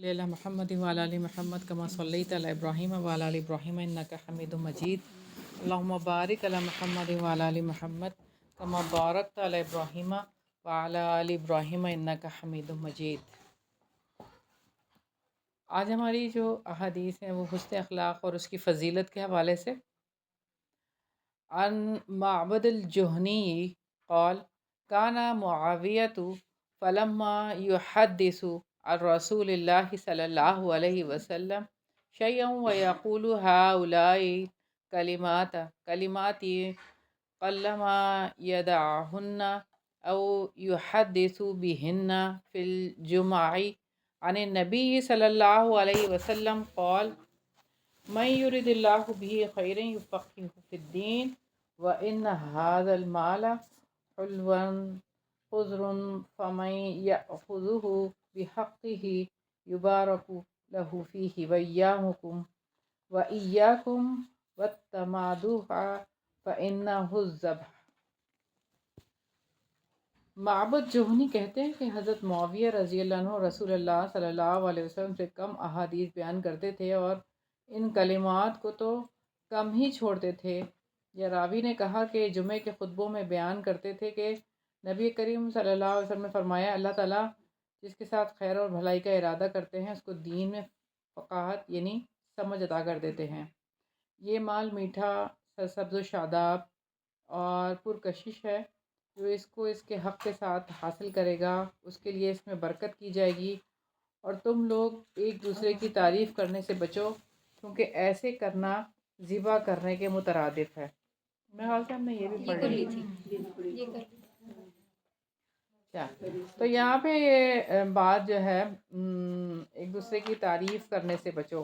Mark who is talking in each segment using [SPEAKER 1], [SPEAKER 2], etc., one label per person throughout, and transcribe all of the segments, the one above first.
[SPEAKER 1] صلی علی محمد وعلی آل محمد کما صلیت علی ابراہیم وعلی آل ابراہیم انک حمید مجید اللہم بارک علی محمد وعلی آل محمد کما بارکت علی ابراہیم وعلی آل ابراہیم انک حمید مجید۔ آج ہماری جو احادیث ہیں وہ حسن اخلاق اور اس کی فضیلت کے حوالے سے۔ عن معبد الجہنی قال کان معاویۃ فلما یحدث عن رسول اللہ صلی اللہ علیہ وسلم شیئا ویقول ہؤلاء کلمات قلما یدعہن او یحدث بہن فی الجمع عن النبی صلی اللہ علیہ وسلم قال من یرد اللہ به خیرا یفقہہ فی الدین وَإِنَّ هَذَا الْمَالَ حُلْوٌ خُضْرٌ فَمَن يَأْخُذْهُ بِحَقِّهِ يُبَارَكُ لَهُ فِيهِ وَإِيَّاكُمْ وَالتَّمَادُحَ فَإِنَّهُ الذَّبْحُ۔ معبد جوہنی کہتے ہیں کہ حضرت معاویہ رضی اللہ عنہ رسول اللہ صلی اللہ علیہ وسلم سے کم احادیث بیان کرتے تھے اور ان کلمات کو تو کم ہی چھوڑتے تھے۔ یا راوی نے کہا کہ جمعہ کے خطبوں میں بیان کرتے تھے کہ نبی کریم صلی اللہ علیہ وسلم نے فرمایا اللہ تعالیٰ جس کے ساتھ خیر اور بھلائی کا ارادہ کرتے ہیں اس کو دین میں فقاہت یعنی سمجھ عطا کر دیتے ہیں۔ یہ مال میٹھا، سرسبز و شاداب اور پرکشش ہے، جو اس کو اس کے حق کے ساتھ حاصل کرے گا اس کے لیے اس میں برکت کی جائے گی، اور تم لوگ ایک دوسرے کی تعریف کرنے سے بچو کیونکہ ایسے کرنا ذبح کرنے کے مترادف ہے۔ میرے خیال سے ہم نے یہ بھی پڑھ لی تھی۔ تو یہاں پہ یہ بات جو ہے ایک دوسرے کی تعریف کرنے سے بچو،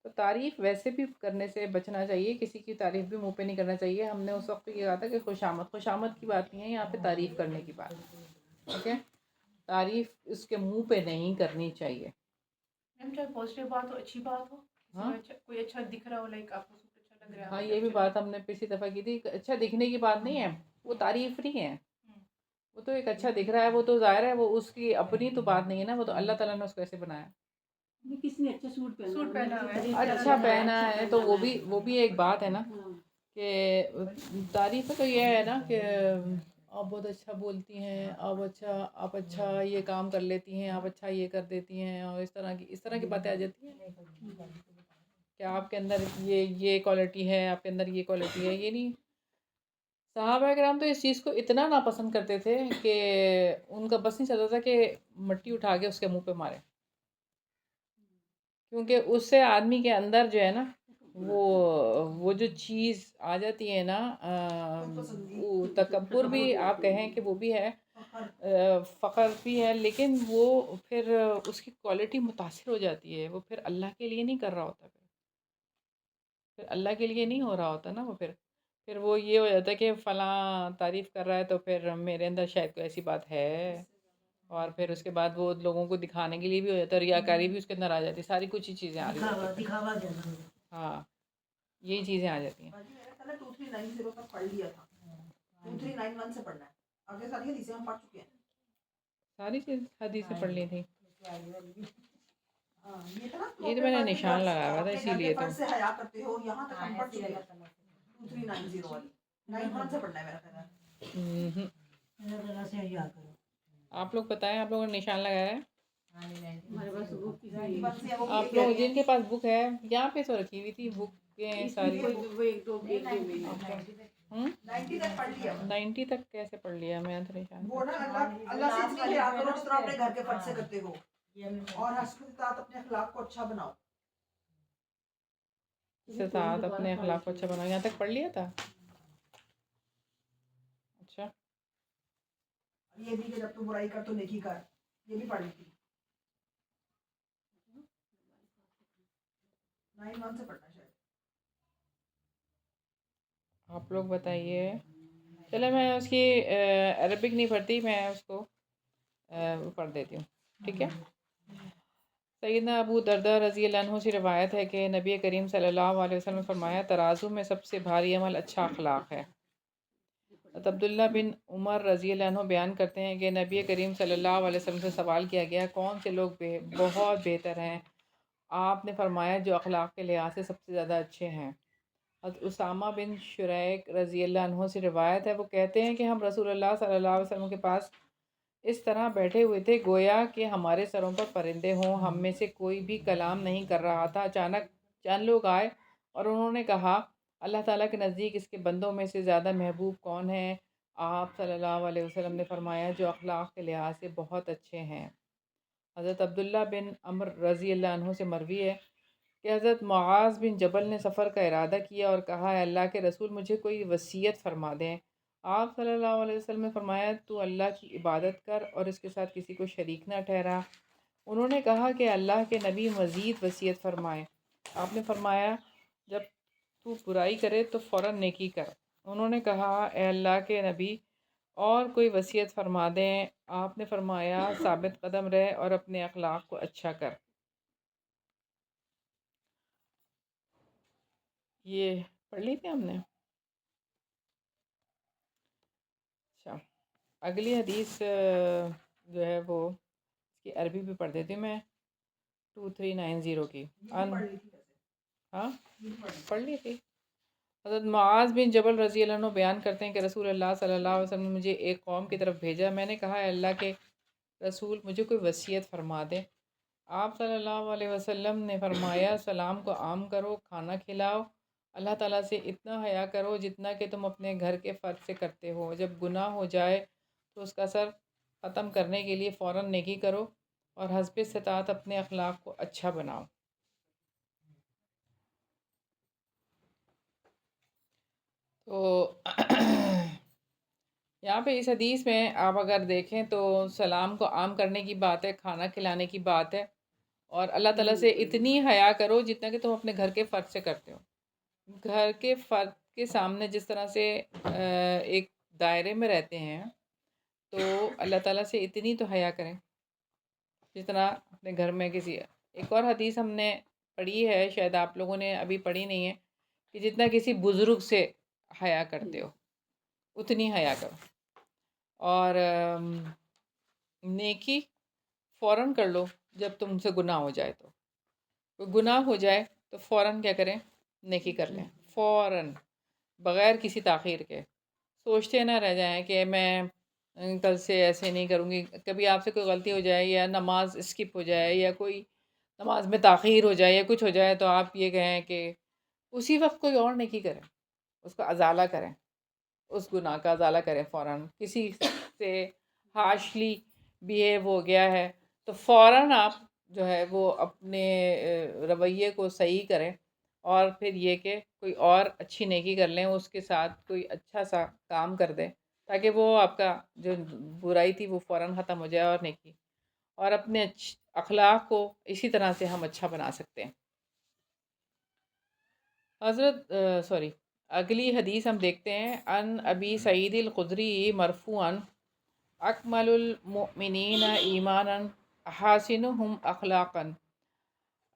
[SPEAKER 1] تو تعریف ویسے بھی کرنے سے بچنا چاہیے، کسی کی تعریف بھی منہ پہ نہیں کرنا چاہیے۔ ہم نے اس وقت یہ کہا تھا کہ خوشامد کی بات نہیں ہے یہاں پہ، تعریف کرنے کی بات، ٹھیک ہے؟ تعریف اس کے منہ پہ نہیں کرنی چاہیے۔
[SPEAKER 2] چاہے پازیٹیو بات ہو، اچھی بات ہو،
[SPEAKER 1] ہاں
[SPEAKER 2] کوئی اچھا دکھ رہا ہو، لائک آپ کو سوٹ اچھا لگ رہا ہے،
[SPEAKER 1] ہاں یہ بھی بات ہم نے پچھلی دفعہ کی تھی، اچھا دکھنے کی بات نہیں ہے، وہ تعریف نہیں ہے، وہ تو ایک اچھا دکھ رہا ہے، وہ تو ظاہر ہے وہ اس کی اپنی تو بات نہیں ہے نا، وہ تو اللہ تعالیٰ نے اس کو ایسے بنایا،
[SPEAKER 3] کسی نے اچھا سوٹ پہنا ہے،
[SPEAKER 1] اچھا پہنا ہے تو وہ بھی ایک بات ہے نا کہ تعریف تو یہ ہے نا کہ آپ بہت اچھا بولتی ہیں، آپ اچھا یہ کام کر لیتی ہیں، آپ اچھا یہ کر دیتی ہیں، اور اس طرح کی باتیں آ جاتی ہیں کہ آپ کے اندر یہ کوالٹی ہے، آپ کے اندر یہ کوالٹی ہے، یہ نہیں۔ صحابہ کرام تو اس چیز کو اتنا ناپسند کرتے تھے کہ ان کا بس نہیں چلتا تھا کہ مٹی اٹھا کے اس کے منہ پہ مارے، کیونکہ اس سے آدمی کے اندر جو ہے نا وہ جو چیز آ جاتی ہے نا، وہ تکبر بھی آپ کہیں کہ وہ بھی ہے، فخر بھی ہے، لیکن وہ پھر اس کی کوالٹی متاثر ہو جاتی ہے، وہ پھر اللہ کے لیے نہیں کر رہا ہوتا، پھر اللہ کے لیے نہیں ہو رہا ہوتا نا، وہ پھر وہ یہ ہو جاتا ہے کہ فلاں تعریف کر رہا ہے تو پھر میرے اندر شاید کوئی ایسی بات ہے، اور پھر اس کے بعد وہ لوگوں کو دکھانے کے لیے بھی ہو جاتا ہے، ریاکاری بھی اس کے اندر آ جاتی ہے، ساری کچھ ہی چیزیں آ جاتی ہیں، ہاں یہی چیزیں آ جاتی ہیں۔
[SPEAKER 4] 2390 تک پڑھ لیا تھا، 2391 سے پڑھنا ہے، آگے ساری حدیثیں ہم پڑھ چکے ہیں،
[SPEAKER 1] ساری چیز حدیثیں پڑھ لی تھی،
[SPEAKER 4] یہ تھا نا
[SPEAKER 1] یہ تو میں نے نشان لگایا ہوا تھا اسی لیے تو۔
[SPEAKER 4] سے حیا کرتے ہو، یہاں تک ہم پڑھ چکے ہیں، 2390 والی 91 سے پڑھنا ہے میرا خیال ہے۔
[SPEAKER 1] آپ لوگ بتائیں، آپ لوگوں نے نشان لگایا ہے؟
[SPEAKER 3] ہمارے پاس بک
[SPEAKER 1] آپ لوگ جن کے پاس بک ہے یہاں پہ تو رکھی ہوئی تھی بکیں ساری،
[SPEAKER 4] 90 تک پڑھ لیا،
[SPEAKER 1] 90 تک کیسے پڑھ لیا؟ میں تو نشان
[SPEAKER 4] وہ نا اللہ سے اتنی حیا کرو جس طرح اپنے گھر کے فرض سے کرتے ہو، اور حسب کے ساتھ اپنے اخلاق کو اچھا بناؤ،
[SPEAKER 1] اس کے ساتھ اپنے اخلاق کو اچھا بناؤ، یہاں تک پڑھ لیا تھا؟ اچھا،
[SPEAKER 4] یہ بھی کہ جب تو برائی کر تو نیکی کر، یہ بھی پڑھ لی تھی، 91 سے پڑھنا شاید۔
[SPEAKER 1] آپ لوگ بتائیے، چلے میں اس کی عربک نہیں پڑھتی، میں اس کو پڑھ دیتی ہوں، ٹھیک ہے؟ سیدنا ابو درداء رضی اللہ عنہ سے روایت ہے کہ نبی کریم صلی اللہ علیہ وسلم نے فرمایا ترازو میں سب سے بھاری عمل اچھا اخلاق ہے، عبداللہ بن عمر رضی اللہ عنہ بیان کرتے ہیں کہ نبی کریم صلی اللہ علیہ وسلم سے سوال کیا گیا کون سے لوگ بہت بہتر ہیں؟ آپ نے فرمایا جو اخلاق کے لحاظ سے سب سے زیادہ اچھے ہیں۔ حضرت اسامہ بن شریک رضی اللہ عنہ سے روایت ہے، وہ کہتے ہیں کہ ہم رسول اللہ صلی اللہ علیہ وسلم کے پاس اس طرح بیٹھے ہوئے تھے گویا کہ ہمارے سروں پر پرندے ہوں، ہم میں سے کوئی بھی کلام نہیں کر رہا تھا۔ اچانک چند لوگ آئے اور انہوں نے کہا اللہ تعالیٰ کے نزدیک اس کے بندوں میں سے زیادہ محبوب کون ہے؟ آپ صلی اللہ علیہ وسلم نے فرمایا جو اخلاق کے لحاظ سے بہت اچھے ہیں۔ حضرت عبداللہ بن عمر رضی اللہ عنہ سے مروی ہے کہ حضرت معاذ بن جبل نے سفر کا ارادہ کیا اور کہا اے اللہ کے رسول مجھے کوئی وصیت فرما دیں۔ آپ صلی اللہ علیہ وسلم نے فرمایا تو اللہ کی عبادت کر اور اس کے ساتھ کسی کو شریک نہ ٹھہرا۔ انہوں نے کہا کہ اللہ کے نبی مزید وصیت فرمائے۔ آپ نے فرمایا جب تو برائی کرے تو فوراً نیکی کر۔ انہوں نے کہا اے اللہ کے نبی اور کوئی وصیت فرما دیں۔ آپ نے فرمایا ثابت قدم رہ اور اپنے اخلاق کو اچھا کر۔ یہ پڑھ لی تھی ہم نے؟ اچھا، اگلی حدیث جو ہے وہ اس کی عربی بھی پڑھ دیتی ہوں میں 2390 کی۔ ہاں پڑھ لی تھی۔ حضرت معاذ بن جبل رضی اللہ عنہ بیان کرتے ہیں کہ رسول اللہ صلی اللہ علیہ وسلم نے مجھے ایک قوم کی طرف بھیجا، میں نے کہا اے اللہ کے رسول مجھے کوئی وصیت فرما دے۔ آپ صلی اللہ علیہ وسلم نے فرمایا سلام کو عام کرو، کھانا کھلاؤ، اللہ تعالیٰ سے اتنا حیا کرو جتنا کہ تم اپنے گھر کے فرد سے کرتے ہو، جب گناہ ہو جائے تو اس کا اثر ختم کرنے کے لیے فوراً نیکی کرو اور حسب استطاعت اپنے اخلاق کو اچھا بناؤ۔ تو یہاں پہ اس حدیث میں آپ اگر دیکھیں تو سلام کو عام کرنے کی بات ہے، کھانا کھلانے کی بات ہے، اور اللہ تعالیٰ سے اتنی حیا کرو جتنا کہ تم اپنے گھر کے فرد سے کرتے ہو۔ گھر کے فرد کے سامنے جس طرح سے ایک دائرے میں رہتے ہیں تو اللہ تعالیٰ سے اتنی تو حیا کریں جتنا اپنے گھر میں کسی۔ ایک اور حدیث ہم نے پڑھی ہے، شاید آپ لوگوں نے ابھی پڑھی نہیں ہے، کہ جتنا کسی بزرگ سے حیا کرتے ہو اتنی حیا کرو، اور نیکی فوراً کر لو جب تم سے گناہ ہو جائے، تو کوئی گناہ ہو جائے تو فوراً کیا کریں؟ نیکی کر لیں، فوراً بغیر کسی تاخیر کے۔ سوچتے نہ رہ جائیں کہ میں کل سے ایسے نہیں کروں گی۔ کبھی آپ سے کوئی غلطی ہو جائے یا نماز اسکپ ہو جائے یا کوئی نماز میں تاخیر ہو جائے یا کچھ ہو جائے تو آپ یہ کہیں کہ اسی وقت کوئی اور نیکی کریں، اس کا ازالہ کریں، اس گناہ کا ازالہ کریں فوراً۔ کسی سے ہارشلی بیہیو ہو گیا ہے تو فوراً آپ جو ہے وہ اپنے رویے کو صحیح کریں، اور پھر یہ کہ کوئی اور اچھی نیکی کر لیں، اس کے ساتھ کوئی اچھا سا کام کر دیں تاکہ وہ آپ کا جو برائی تھی وہ فوراً ختم ہو جائے، اور نیکی اور اپنے اخلاق کو اسی طرح سے ہم اچھا بنا سکتے ہیں۔ حضرت اگلی حدیث ہم دیکھتے ہیں۔ ان ابی سعید الخدری مرفوعا اکمل المؤمنین ایمانا احاسنهم اخلاقا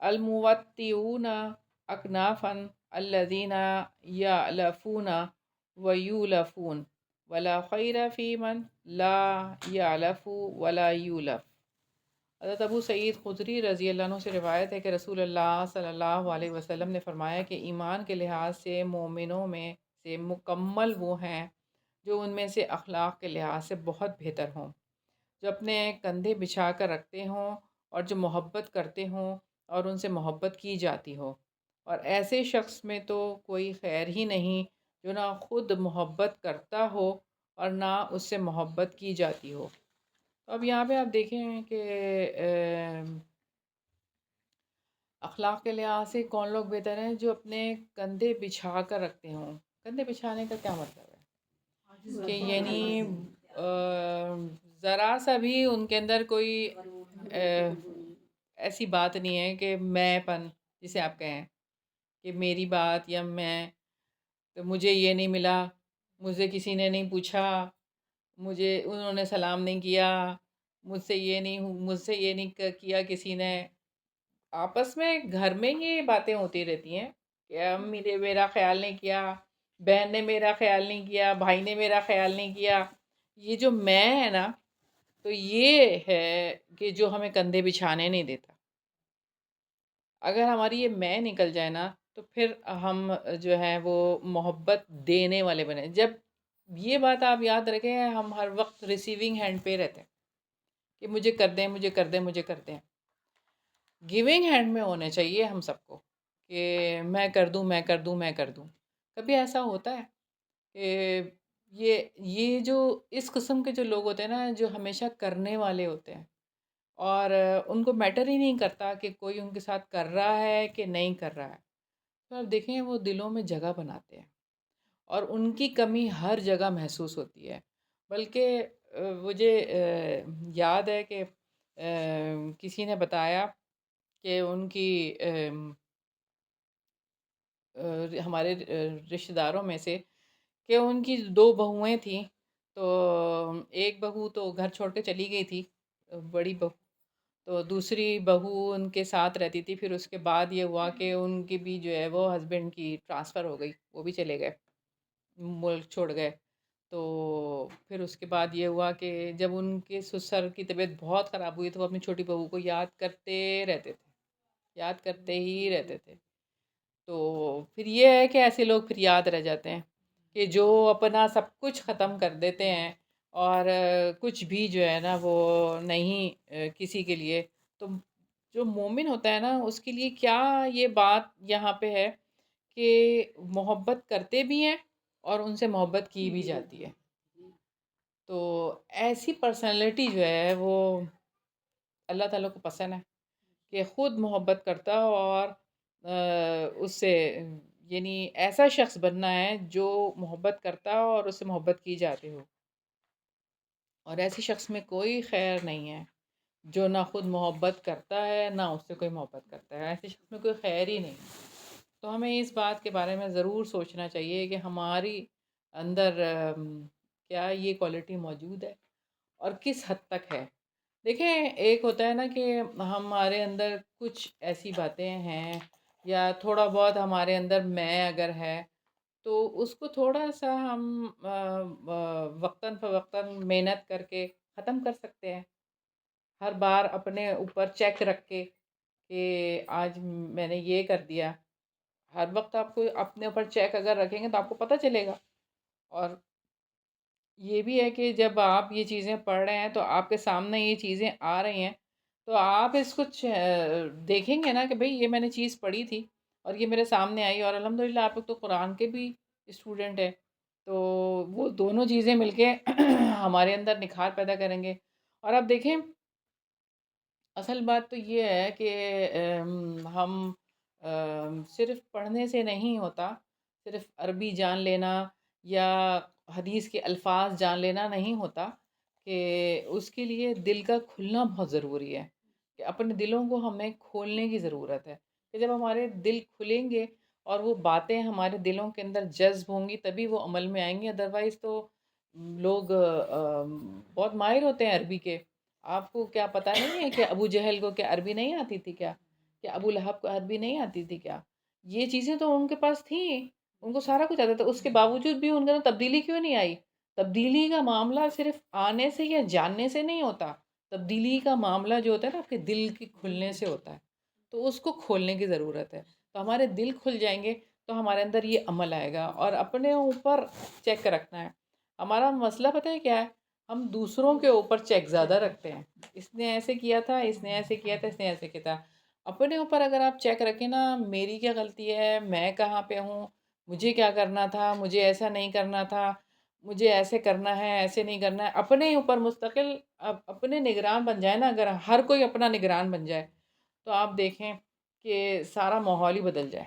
[SPEAKER 1] الموطئون اکنافا الذین یألفون ویولفون ولا خیر فی من لا یألف ولا یولف۔ حضرت ابو سعید خدری رضی اللہ عنہ سے روایت ہے کہ رسول اللہ صلی اللہ علیہ وسلم نے فرمایا کہ ایمان کے لحاظ سے مومنوں میں سے مکمل وہ ہیں جو ان میں سے اخلاق کے لحاظ سے بہت بہتر ہوں، جو اپنے کندھے بچھا کر رکھتے ہوں اور جو محبت کرتے ہوں اور ان سے محبت کی جاتی ہو، اور ایسے شخص میں تو کوئی خیر ہی نہیں جو نہ خود محبت کرتا ہو اور نہ اس سے محبت کی جاتی ہو۔ اب یہاں پہ آپ دیکھیں کہ اخلاق کے لحاظ سے کون لوگ بہتر ہیں؟ جو اپنے کندھے بچھا کر رکھتے ہوں۔ کندھے بچھانے کا کیا مطلب ہے؟ کہ یعنی ذرا سا بھی ان کے اندر کوئی ایسی بات نہیں ہے کہ میں پن جسے آپ کہیں کہ میری بات یا میں، تو مجھے یہ نہیں ملا، مجھے کسی نے نہیں پوچھا، مجھے انہوں نے سلام نہیں کیا، مجھ سے یہ نہیں کیا کسی نے۔ آپس میں گھر میں یہ باتیں ہوتی رہتی ہیں کہ میرا خیال نہیں کیا، بہن نے میرا خیال نہیں کیا، بھائی نے میرا خیال نہیں کیا. یہ جو میں ہے نا، تو یہ ہے کہ جو ہمیں کندھے بچھانے نہیں دیتا. اگر ہماری یہ میں نکل جائے نا، تو پھر ہم جو ہے وہ محبت دینے والے بنے. جب یہ بات آپ یاد رکھیں، ہم ہر وقت ریسیونگ ہینڈ پہ رہتے ہیں کہ مجھے کر دیں، مجھے کر دیں، مجھے کر دیں. گیونگ ہینڈ میں ہونے چاہیے ہم سب کو کہ میں کر دوں، میں کر دوں، میں کر دوں. کبھی ایسا ہوتا ہے کہ یہ جو اس قسم کے جو لوگ ہوتے ہیں نا، جو ہمیشہ کرنے والے ہوتے ہیں، اور ان کو میٹر ہی نہیں کرتا کہ کوئی ان کے ساتھ کر رہا ہے کہ نہیں کر رہا ہے. تو آپ دیکھیں وہ دلوں میں جگہ بناتے ہیں، اور ان کی کمی ہر جگہ محسوس ہوتی ہے. بلکہ مجھے یاد ہے کہ کسی نے بتایا کہ ان کی ہمارے رشتہ داروں میں سے، کہ ان کی 2 بہویں تھیں. تو ایک بہو تو گھر چھوڑ کے چلی گئی تھی، بڑی بہو. تو دوسری بہو ان کے ساتھ رہتی تھی. پھر اس کے بعد یہ ہوا کہ ان کی بھی جو ہے وہ ہسبینڈ کی ٹرانسفر ہو گئی، وہ بھی چلے گئے، ملک چھوڑ گئے. تو پھر اس کے بعد یہ ہوا کہ جب ان کے سسر کی طبیعت بہت خراب ہوئی تو وہ اپنی چھوٹی بہو کو یاد کرتے رہتے تھے، یاد کرتے ہی رہتے تھے. تو پھر یہ ہے کہ ایسے لوگ پھر یاد رہ جاتے ہیں کہ جو اپنا سب کچھ ختم کر دیتے ہیں، اور کچھ بھی جو ہے نا وہ نہیں کسی کے لیے. تو جو مومن ہوتا ہے نا، اس کے لیے کیا یہ بات یہاں پہ ہے کہ محبت کرتے بھی ہیں اور ان سے محبت کی بھی جاتی ہے. تو ایسی پرسنالٹی جو ہے وہ اللہ تعالیٰ کو پسند ہے، کہ خود محبت کرتا ہو، اور اس سے یعنی ایسا شخص بننا ہے جو محبت کرتا ہو اور اس سے محبت کی جاتی ہو. اور ایسے شخص میں کوئی خیر نہیں ہے جو نہ خود محبت کرتا ہے نہ اس سے کوئی محبت کرتا ہے. ایسے شخص میں کوئی خیر ہی نہیں. تو ہمیں اس بات کے بارے میں ضرور سوچنا چاہیے کہ ہماری اندر کیا یہ کوالٹی موجود ہے اور کس حد تک ہے. دیکھیں، ایک ہوتا ہے نا کہ ہمارے اندر کچھ ایسی باتیں ہیں، یا تھوڑا بہت ہمارے اندر میں اگر ہے، تو اس کو تھوڑا سا ہم وقتاً فوقتاً محنت کر کے ختم کر سکتے ہیں. ہر بار اپنے اوپر چیک رکھ کے کہ آج میں نے یہ کر دیا. ہر وقت آپ کو اپنے اوپر چیک اگر رکھیں گے تو آپ کو پتہ چلے گا. اور یہ بھی ہے کہ جب آپ یہ چیزیں پڑھ رہے ہیں تو آپ کے سامنے یہ چیزیں آ رہی ہیں، تو آپ اس کو دیکھیں گے نا کہ بھئی یہ میں نے چیز پڑھی تھی اور یہ میرے سامنے آئی. اور الحمدللہ آپ لوگ تو قرآن کے بھی اسٹوڈنٹ ہیں، تو وہ دونوں چیزیں مل کے ہمارے اندر نکھار پیدا کریں گے. اور آپ دیکھیں، اصل بات تو یہ ہے کہ ہم صرف پڑھنے سے نہیں ہوتا، صرف عربی جان لینا یا حدیث کے الفاظ جان لینا نہیں ہوتا، کہ اس کے لیے دل کا کھلنا بہت ضروری ہے. کہ اپنے دلوں کو ہمیں کھولنے کی ضرورت ہے، کہ جب ہمارے دل کھلیں گے اور وہ باتیں ہمارے دلوں کے اندر جذب ہوں گی تبھی وہ عمل میں آئیں گی. ادروائز تو لوگ بہت ماہر ہوتے ہیں عربی کے. آپ کو کیا پتہ نہیں ہے کہ ابو جہل کو کیا عربی نہیں آتی تھی کیا؟ کہ ابو لہب کو عربی نہیں آتی تھی کیا؟ یہ چیزیں تو ان کے پاس تھیں، ان کو سارا کچھ آتا تھا. اس کے باوجود بھی ان کے اندر تبدیلی کیوں نہیں آئی؟ تبدیلی کا معاملہ صرف آنے سے یا جاننے سے نہیں ہوتا. تبدیلی کا معاملہ جو ہوتا ہے نا، آپ کے دل کے کھلنے سے ہوتا ہے. تو اس کو کھولنے کی ضرورت ہے. تو ہمارے دل کھل جائیں گے تو ہمارے اندر یہ عمل آئے گا. اور اپنے اوپر چیک رکھنا ہے. ہمارا مسئلہ پتہ ہے کیا ہے؟ ہم دوسروں کے اوپر چیک زیادہ رکھتے ہیں. اس نے ایسے کیا تھا، اس نے ایسے کیا تھا، اس نے ایسے کیا تھا. اپنے اوپر اگر آپ چیک رکھیں نا، میری کیا غلطی ہے، میں کہاں پہ ہوں، مجھے کیا کرنا تھا، مجھے ایسا نہیں کرنا تھا، مجھے ایسے کرنا ہے، ایسے نہیں کرنا ہے. اپنے اوپر مستقل اپنے نگران بن جائے نا، اگر ہر کوئی اپنا نگران بن جائے تو آپ دیکھیں کہ سارا ماحول ہی بدل جائے.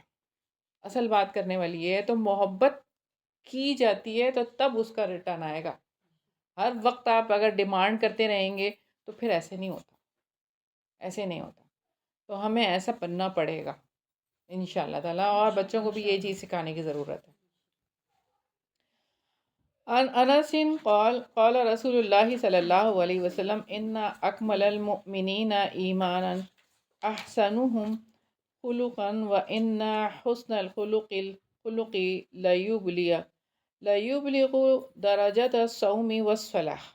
[SPEAKER 1] اصل بات کرنے والی یہ ہے. تو محبت کی جاتی ہے تو تب اس کا ریٹرن آئے گا. ہر وقت آپ اگر ڈیمانڈ کرتے رہیں گے تو پھر ایسے نہیں ہوتا، ایسے نہیں ہوتا. تو ہمیں ایسا بننا پڑے گا انشاءاللہ تعالیٰ. اور بچوں کو بھی یہ چیز سکھانے کی ضرورت ہے. عن انس قال قال رسول اللہ صلی اللہ علیہ وسلم ان اکمل المؤمنین ایمانا احسنهم خلقا وان حسن الخلق الخلق لیبلغ درجۃ الصوم والصلاح۔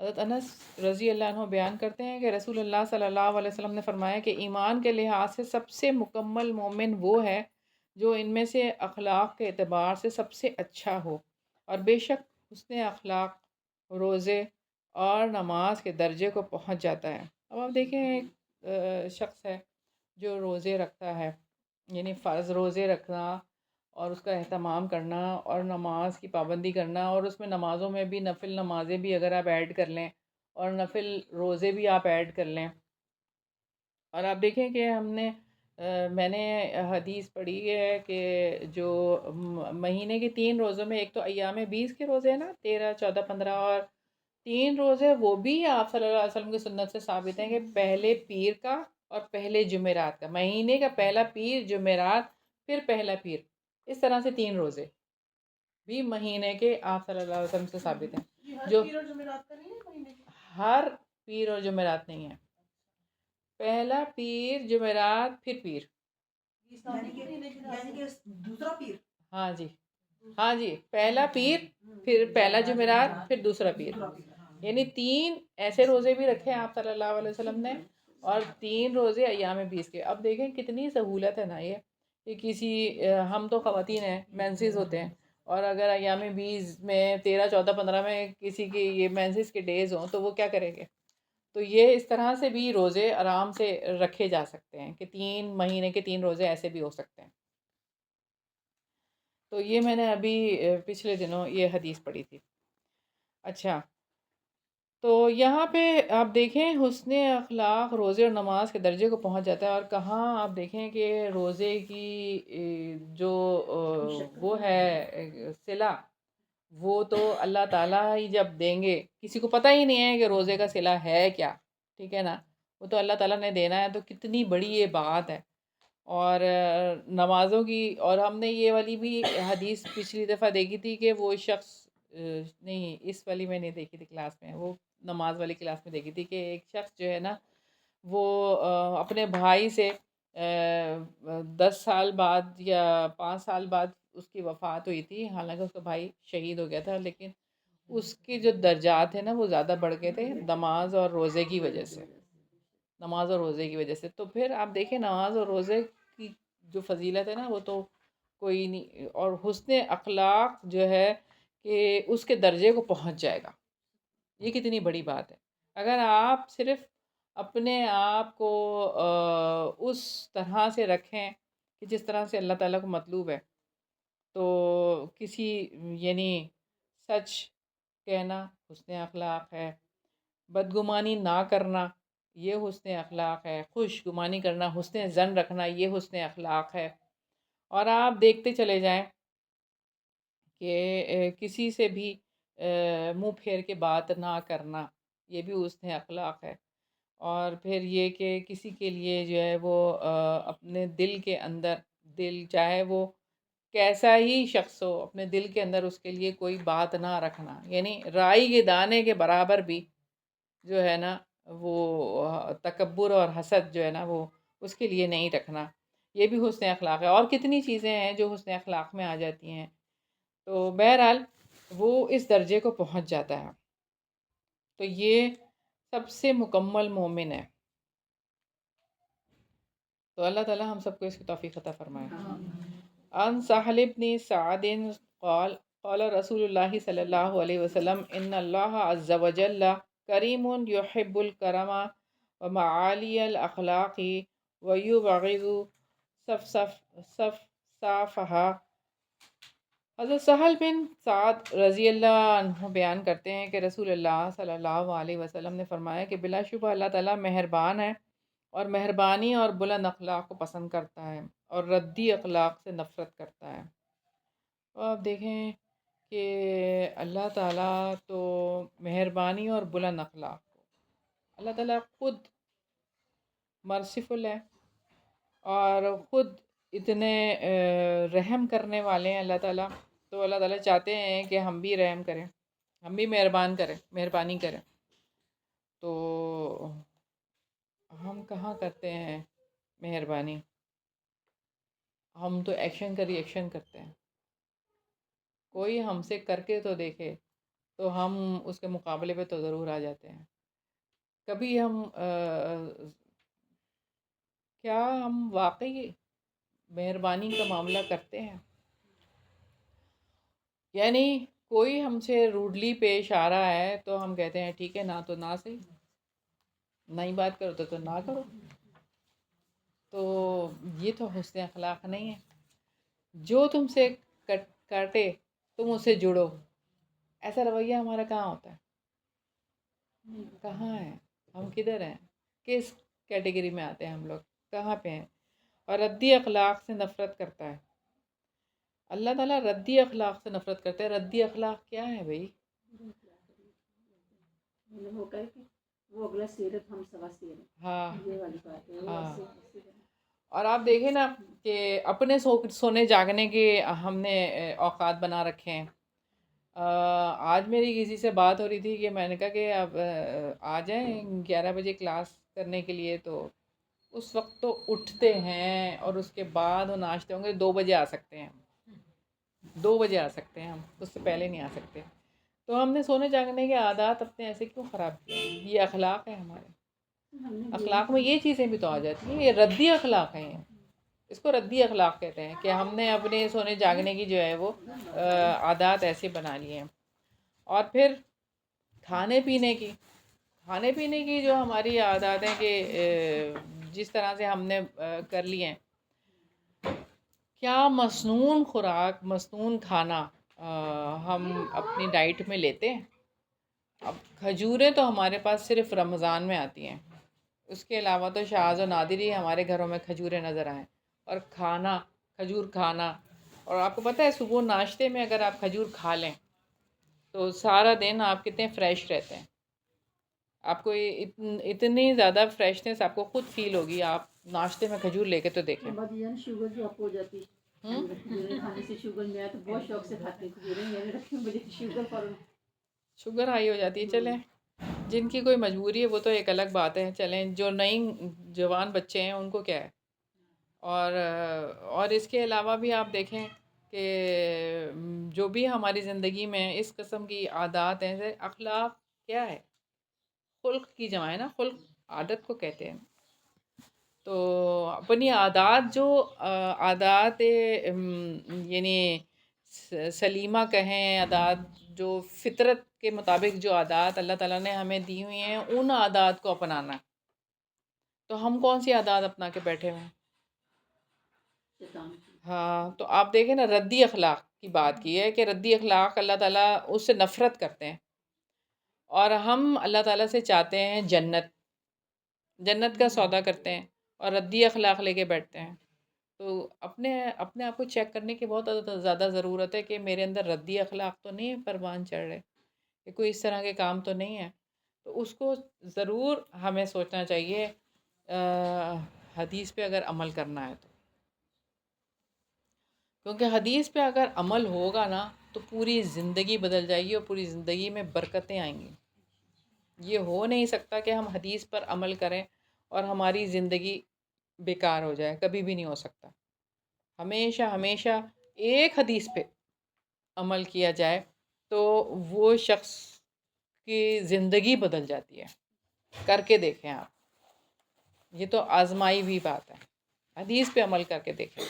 [SPEAKER 1] حضرت انس رضی اللہ عنہ بیان کرتے ہیں کہ رسول اللہ صلی اللہ علیہ وسلم نے فرمایا کہ ایمان کے لحاظ سے سب سے مکمل مومن وہ ہے جو ان میں سے اخلاق کے اعتبار سے سب سے اچھا ہو، اور بے شک حسن اخلاق روزے اور نماز کے درجے کو پہنچ جاتا ہے۔ اب آپ دیکھیں ایک شخص ہے جو روزے رکھتا ہے، یعنی فرض روزے رکھنا اور اس کا اہتمام کرنا اور نماز کی پابندی کرنا، اور اس میں نمازوں میں بھی نفل نمازیں بھی اگر آپ ایڈ کر لیں اور نفل روزے بھی آپ ایڈ کر لیں، اور آپ دیکھیں کہ میں نے حدیث پڑھی ہے کہ جو مہینے کے 3 روزوں میں، ایک تو ایام 20 کے روزے ہیں نا، 13 14 15، اور 3 روزے وہ بھی آپ صلی اللہ علیہ وسلم کی سنت سے ثابت ہیں کہ پہلے پیر کا اور پہلے جمعرات کا، مہینے کا پہلا پیر جمعرات پھر پہلا پیر، اس طرح سے 3 روزے بھی مہینے کے آپ صلی اللہ علیہ وسلم سے ثابت ہیں۔
[SPEAKER 4] یہ ہر
[SPEAKER 1] جو
[SPEAKER 4] پیر اور جمعرات کا نہیں ہے مہینے کے؟
[SPEAKER 1] ہر پیر اور جمعرات نہیں ہے، پہلا پیر جمعرات پھر پیر۔
[SPEAKER 4] یعنی کہ دوسرا پیر؟
[SPEAKER 1] ہاں جی، ہاں جی، پہلا پیر پھر پہلا جمعرات پھر دوسرا پیر، یعنی 3 ایسے روزے بھی رکھے آپ صلی اللہ علیہ وسلم نے، اور 3 روزے ایام 20 کے۔ اب دیکھیں کتنی سہولت ہے نا یہ کہ کسی ہم تو خواتین ہیں، مینسز ہوتے ہیں، اور اگر ایام 20 میں 13 14 15 میں کسی کی یہ مینسز کے ڈیز ہوں تو وہ کیا کریں گے؟ تو یہ اس طرح سے بھی روزے آرام سے رکھے جا سکتے ہیں کہ 3 مہینے کے 3 روزے ایسے بھی ہو سکتے ہیں۔ تو یہ میں نے ابھی پچھلے دنوں یہ حدیث پڑھی تھی۔ اچھا، تو یہاں پہ آپ دیکھیں حسن اخلاق روزے اور نماز کے درجے کو پہنچ جاتا ہے، اور کہاں آپ دیکھیں کہ روزے کی جو وہ ہے صلہ، وہ تو اللہ تعالیٰ ہی جب دیں گے، کسی کو پتہ ہی نہیں ہے کہ روزے کا صلہ ہے کیا، ٹھیک ہے نا، وہ تو اللہ تعالیٰ نے دینا ہے، تو کتنی بڑی یہ بات ہے۔ اور نمازوں کی، اور ہم نے یہ والی بھی حدیث پچھلی دفعہ دیکھی تھی کہ وہ شخص نہیں، اس والی میں نہیں دیکھی تھی کلاس میں، وہ نماز والی کلاس میں دیکھی تھی کہ ایک شخص جو ہے نا وہ اپنے بھائی سے 10 سال بعد یا 5 سال بعد اس کی وفات ہوئی تھی، حالانکہ اس کا بھائی شہید ہو گیا تھا، لیکن اس کے جو درجات ہیں نا وہ زیادہ بڑھ گئے تھے نماز اور روزے کی وجہ سے، نماز اور روزے کی وجہ سے۔ تو پھر آپ دیکھیں نماز اور روزے کی جو فضیلت ہے نا وہ تو کوئی نہیں، اور حسن اخلاق جو ہے کہ اس کے درجے کو پہنچ جائے گا، یہ کتنی بڑی بات ہے۔ اگر آپ صرف اپنے آپ کو اس طرح سے رکھیں کہ جس طرح سے اللہ تعالیٰ کو مطلوب ہے، تو کسی یعنی سچ کہنا حسن اخلاق ہے، بدگمانی نہ کرنا یہ حسن اخلاق ہے، خوش گمانی کرنا، حسن ظن رکھنا یہ حسن اخلاق ہے، اور آپ دیکھتے چلے جائیں کہ کسی سے بھی منہ پھیر کے بات نہ کرنا یہ بھی حسن اخلاق ہے، اور پھر یہ کہ کسی کے لیے جو ہے وہ اپنے دل کے اندر، دل چاہے وہ کیسا ہی شخص ہو، اپنے دل کے اندر اس کے لیے کوئی بات نہ رکھنا، یعنی رائی کے دانے کے برابر بھی جو ہے نا وہ تکبر اور حسد جو ہے نا وہ اس کے لیے نہیں رکھنا، یہ بھی حسن اخلاق ہے۔ اور کتنی چیزیں ہیں جو حسن اخلاق میں آ جاتی ہیں، تو بہرحال وہ اس درجے کو پہنچ جاتا ہے، تو یہ سب سے مکمل مومن ہے۔ تو اللہ تعالیٰ ہم سب کو اس کی توفیق عطا فرمائے۔ ان سہل بن سعد قال قال رسول اللہ صلی اللہ علیہ وسلم ان اللہ عز وجل کریم یحب الکرم ومعالی الاخلاق ویبغض صفصافہ۔ حضرت سہل بن سعد رضی اللہ عنہ بیان کرتے ہیں کہ رسول اللہ صلی اللہ علیہ وسلم نے فرمایا کہ بلا شبہ اللہ تعالیٰ مہربان ہے، اور مہربانی اور بلند اخلاق کو پسند کرتا ہے، اور ردی اخلاق سے نفرت کرتا ہے۔ تو آپ دیکھیں کہ اللہ تعالیٰ تو مہربانی اور بلند اخلاق کو، اللہ تعالیٰ خود مرسیفل ہے اور خود اتنے رحم کرنے والے ہیں اللہ تعالیٰ، تو اللہ تعالیٰ چاہتے ہیں کہ ہم بھی رحم کریں، ہم بھی مہربانی کریں، تو ہم کہاں کرتے ہیں مہربانی؟ ہم تو ایکشن کا ری ایکشن کرتے ہیں. کوئی ہم سے کر کے تو دیکھے تو ہم اس کے مقابلے پہ تو ضرور آ جاتے ہیں. کبھی ہم کیا ہم واقعی مہربانی کا معاملہ کرتے ہیں؟ یعنی کوئی ہم سے روڈلی پیش آ رہا ہے تو ہم کہتے ہیں ٹھیک ہے، نہ تو نہ صحیح، نہیں بات کرو تو نہ کرو. تو یہ تو حسن اخلاق نہیں ہے. جو تم سے کاٹے تم اس سے جڑو، ایسا رویہ ہمارا کہاں ہوتا ہے؟ کہاں ہے؟ ہم کدھر ہیں؟ کس کیٹیگری میں آتے ہیں ہم لوگ؟ کہاں پہ ہیں؟ اور ردی اخلاق سے نفرت کرتا ہے اللہ تعالیٰ. ردی اخلاق سے نفرت کرتا ہے. ردی اخلاق کیا ہے بھائی؟
[SPEAKER 3] وہ کہہ کے وہ اگلا سیرت ہم سوا سیرت،
[SPEAKER 1] ہاں
[SPEAKER 3] یہ والی بات ہے.
[SPEAKER 1] ہاں. اور آپ دیکھیں نا کہ اپنے سونے جاگنے کے ہم نے اوقات بنا رکھے ہیں. آج میری کسی سے بات ہو رہی تھی کہ میں نے کہا کہ اب آ جائیں 11 بجے کلاس کرنے کے لیے، تو اس وقت تو اٹھتے ہیں اور اس کے بعد وہ ناشتے ہوں گے. 2 بجے آ سکتے ہیں، 2 بجے آ سکتے ہیں، ہم اس سے پہلے نہیں آ سکتے. تو ہم نے سونے جاگنے کے عادات اپنے ایسے کیوں خراب کیے ہیں؟ یہ اخلاق ہے ہمارے. اخلاق میں یہ چیزیں بھی تو آ جاتی ہیں. یہ ردی اخلاق ہیں. اس کو ردی اخلاق کہتے ہیں کہ ہم نے اپنے سونے جاگنے کی جو ہے وہ عادات ایسے بنا لیے ہیں. اور پھر کھانے پینے کی جو ہماری عادات ہیں کہ جس طرح سے ہم نے کر لی ہیں، کیا مسنون خوراک، مسنون کھانا ہم اپنی ڈائٹ میں لیتے ہیں. اب کھجوریں تو ہمارے پاس صرف رمضان میں آتی ہیں، اس کے علاوہ تو شاذ و نادر ہی ہمارے گھروں میں کھجوریں نظر آئیں. اور کھجور کھانا، اور آپ کو پتہ ہے صبح ناشتے میں اگر آپ کھجور کھا لیں تو سارا دن آپ کتنے فریش رہتے ہیں. آپ کو اتنی زیادہ فریشنس آپ کو خود فیل ہوگی. آپ ناشتے میں کھجور لے کے تو دیکھیں.
[SPEAKER 3] شوگر جو آپ ہو جاتی ہے کھانے سے. شوگر میں تو بہت شوق سے کھاتے ہیں کھجوریں. میں نے رکھی مجھے
[SPEAKER 1] شوگر ہائی ہو جاتی ہے. چلیں، جن کی کوئی مجبوری ہے وہ تو ایک الگ بات ہے. چلیں، جو نئی جوان بچے ہیں ان کو کیا ہے. اور اس کے علاوہ بھی آپ دیکھیں کہ جو بھی ہماری زندگی میں اس قسم کی عادات ہیں. اخلاق کیا ہے؟ خلق کی جمع ہے نا. خلق عادت کو کہتے ہیں. تو اپنی عادات عادات یعنی سلیمہ کہیں، عادات جو فطرت کے مطابق جو عادات اللہ تعالیٰ نے ہمیں دی ہوئی ہیں ان عادات کو اپنانا. تو ہم کون سی عادات اپنا کے بیٹھے ہوئے ہیں؟ ہاں. تو آپ دیکھیں نا، ردی اخلاق کی بات کی ہے کہ ردی اخلاق اللہ تعالیٰ اس سے نفرت کرتے ہیں. اور ہم اللہ تعالیٰ سے چاہتے ہیں جنت کا سودا کرتے ہیں اور ردی اخلاق لے کے بیٹھتے ہیں. تو اپنے آپ کو چیک کرنے کی بہت زیادہ ضرورت ہے کہ میرے اندر ردی اخلاق تو نہیں پروان چڑھ رہے، کہ کوئی اس طرح کے کام تو نہیں ہے. تو اس کو ضرور ہمیں سوچنا چاہیے حدیث پہ اگر عمل کرنا ہے تو. کیونکہ حدیث پہ اگر عمل ہوگا نا تو پوری زندگی بدل جائے گی اور پوری زندگی میں برکتیں آئیں گی. یہ ہو نہیں سکتا کہ ہم حدیث پر عمل کریں اور ہماری زندگی بیکار ہو جائے. کبھی بھی نہیں ہو سکتا. ہمیشہ ایک حدیث پہ عمل کیا جائے تو وہ شخص کی زندگی بدل جاتی ہے. کر کے دیکھیں آپ. یہ تو آزمائی ہوئی بات ہے. حدیث پہ عمل کر کے دیکھیں.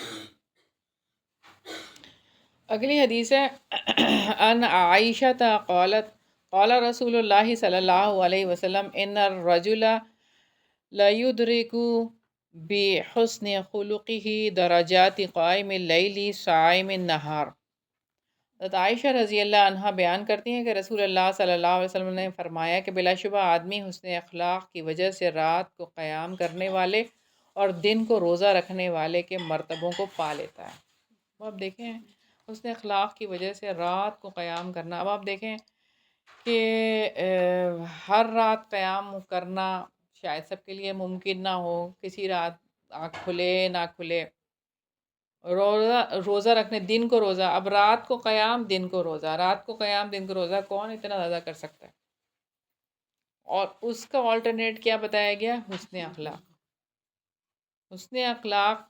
[SPEAKER 1] اگلی حدیث ہے ان عائشہ قالت قال رسول اللہ صلی اللہ علیہ وسلم ان الرجل لیدرک بحسن خلقہ درجات قائم اللیل صائم النہار. حضرت عائشہ رضی اللہ عنہ بیان کرتی ہیں کہ رسول اللہ صلی اللہ علیہ وسلم نے فرمایا کہ بلا شبہ آدمی حسن اخلاق کی وجہ سے رات کو قیام کرنے والے اور دن کو روزہ رکھنے والے کے مرتبوں کو پا لیتا ہے. اب دیکھیں حسن اخلاق کی وجہ سے رات کو قیام کرنا. اب آپ دیکھیں کہ ہر رات قیام کرنا شاید سب کے لیے ممکن نہ ہو. کسی رات آنکھ کھلے نہ کھلے. روزہ رکھنے، دن کو روزہ. اب رات کو قیام، دن کو روزہ. رات کو قیام، دن کو روزہ. کون اتنا زیادہ کر سکتا ہے؟ اور اس کا آلٹرنیٹ کیا بتایا گیا؟ حسن اخلاق. حسن اخلاق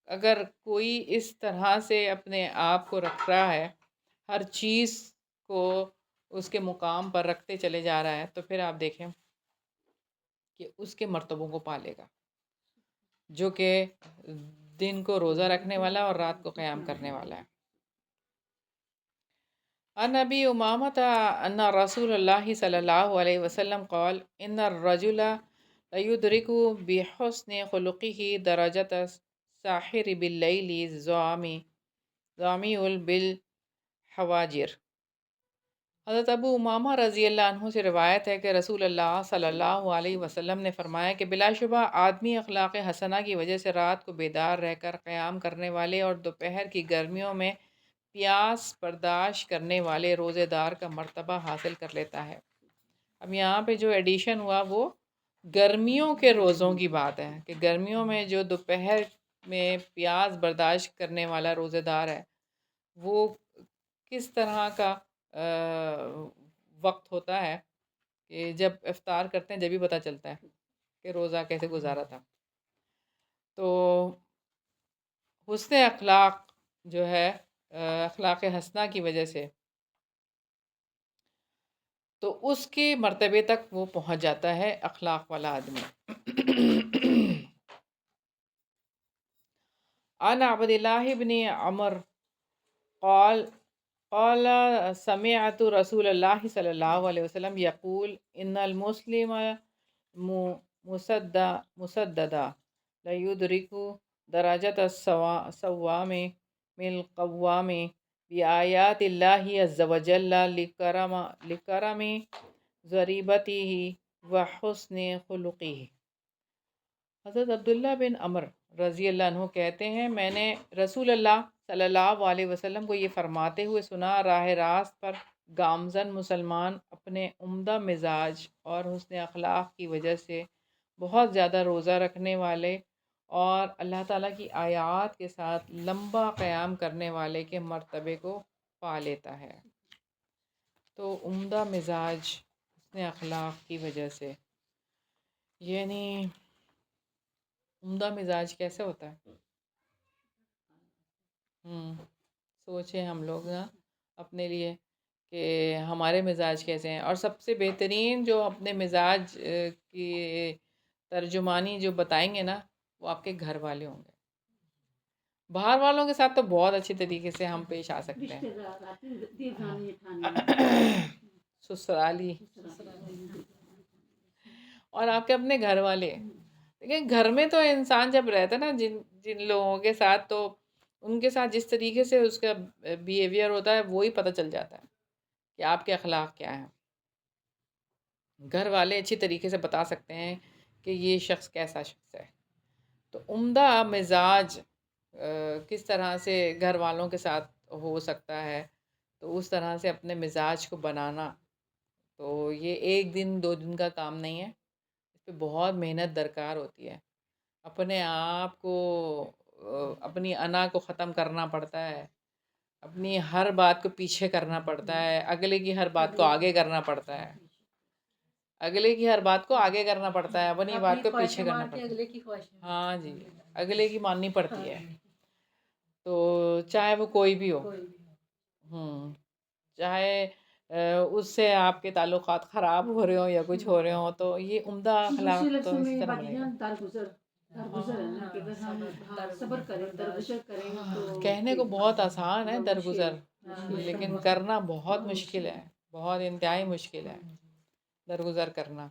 [SPEAKER 1] اگر کوئی اس طرح سے اپنے آپ کو رکھ رہا ہے، ہر چیز کو اس کے مقام پر رکھتے چلے جا رہا ہے، تو پھر آپ دیکھیں کہ اس کے مرتبوں کو پالے گا، جو کہ دن کو روزہ رکھنے والا اور رات کو قیام کرنے والا ہے۔ عن ابی امامۃ ان رسول اللہ صلی اللہ علیہ وسلم قال ان الرجل لیدرک بحسن خلقہ درجۃ الساحر باللیل ظامی بالحواجر۔ حضرت ابو امامہ رضی اللہ عنہ سے روایت ہے کہ رسول اللہ صلی اللہ علیہ وسلم نے فرمایا کہ بلا شبہ آدمی اخلاق حسنہ کی وجہ سے رات کو بیدار رہ کر قیام کرنے والے اور دوپہر کی گرمیوں میں پیاس برداشت کرنے والے روزے دار کا مرتبہ حاصل کر لیتا ہے۔ اب یہاں پہ جو ایڈیشن ہوا وہ گرمیوں کے روزوں کی بات ہے، کہ گرمیوں میں جو دوپہر میں پیاس برداشت کرنے والا روزے دار ہے، وہ کس طرح کا وقت ہوتا ہے کہ جب افطار کرتے ہیں جبھی پتہ چلتا ہے کہ روزہ کیسے گزارا تھا۔ تو حسن اخلاق جو ہے اخلاق حسنہ کی وجہ سے تو اس کے مرتبے تک وہ پہنچ جاتا ہے اخلاق والا آدمی۔ عن عبد اللہ بن عمر قال قال سمعت رسول اللہ صلی اللہ علیہ وسلم یقول ان المسلم مسددا لیدرک درجۃ الصوام من القوام بآیات اللہ عز وجل لکرم ضریبتہ وحسن خلقہ۔ حضرت عبداللہ بن عمر رضی اللہ عنہ کہتے ہیں میں نے رسول اللہ صلی اللہ علیہ وسلم کو یہ فرماتے ہوئے سنا، راہ راست پر گامزن مسلمان اپنے عمدہ مزاج اور حسن اخلاق کی وجہ سے بہت زیادہ روزہ رکھنے والے اور اللہ تعالیٰ کی آیات کے ساتھ لمبا قیام کرنے والے کے مرتبے کو پا لیتا ہے۔ تو عمدہ مزاج حسن اخلاق کی وجہ سے، یعنی عمدہ مزاج کیسے ہوتا ہے؟ سوچیں ہم لوگ نا اپنے لیے کہ ہمارے مزاج کیسے ہیں، اور سب سے بہترین جو اپنے مزاج کی ترجمانی جو بتائیں گے نا وہ آپ کے گھر والے ہوں گے۔ باہر والوں کے ساتھ تو بہت اچھے طریقے سے ہم پیش آ سکتے ہیں، سسرالی اور آپ کے اپنے گھر والے، لیکن گھر میں تو انسان جب رہتا ہے نا جن لوگوں کے ساتھ، تو ان کے ساتھ جس طریقے سے اس کا بیہیویئر ہوتا ہے وہی پتہ چل جاتا ہے کہ آپ کے اخلاق کیا ہیں۔ گھر والے اچھی طریقے سے بتا سکتے ہیں کہ یہ شخص کیسا شخص ہے۔ تو عمدہ مزاج کس طرح سے گھر والوں کے ساتھ ہو سکتا ہے، تو اس طرح سے اپنے مزاج کو بنانا، تو یہ ایک دن دو دن کا کام نہیں ہے، اس پہ بہت محنت درکار ہوتی ہے۔ اپنے آپ کو اپنی انا کو ختم کرنا پڑتا ہے، اپنی ہر بات کو پیچھے کرنا پڑتا ہے، اگلے کی ہر بات کو آگے کرنا پڑتا ہے، اگلے کی ہر بات کو آگے کرنا پڑتا ہے، اپنی بات کو پیچھے کرنا پڑتا ہے۔
[SPEAKER 3] اگلے کی خواہش،
[SPEAKER 1] ہاں جی، اگلے کی ماننی پڑتی ہے، تو چاہے وہ کوئی بھی ہو، چاہے اس سے آپ کے تعلقات خراب ہو رہے ہوں یا کچھ ہو رہے ہوں، تو یہ عمدہ اخلاق تو اس طرح بنے گا۔
[SPEAKER 3] درگزر ہے نا کہ اگر ہم صبر کریں، درگزر کریں تو
[SPEAKER 1] کہنے کو بہت آسان ہے درگزر، لیکن کرنا بہت مشکل ہے، بہت انتہائی مشکل ہے درگزر کرنا۔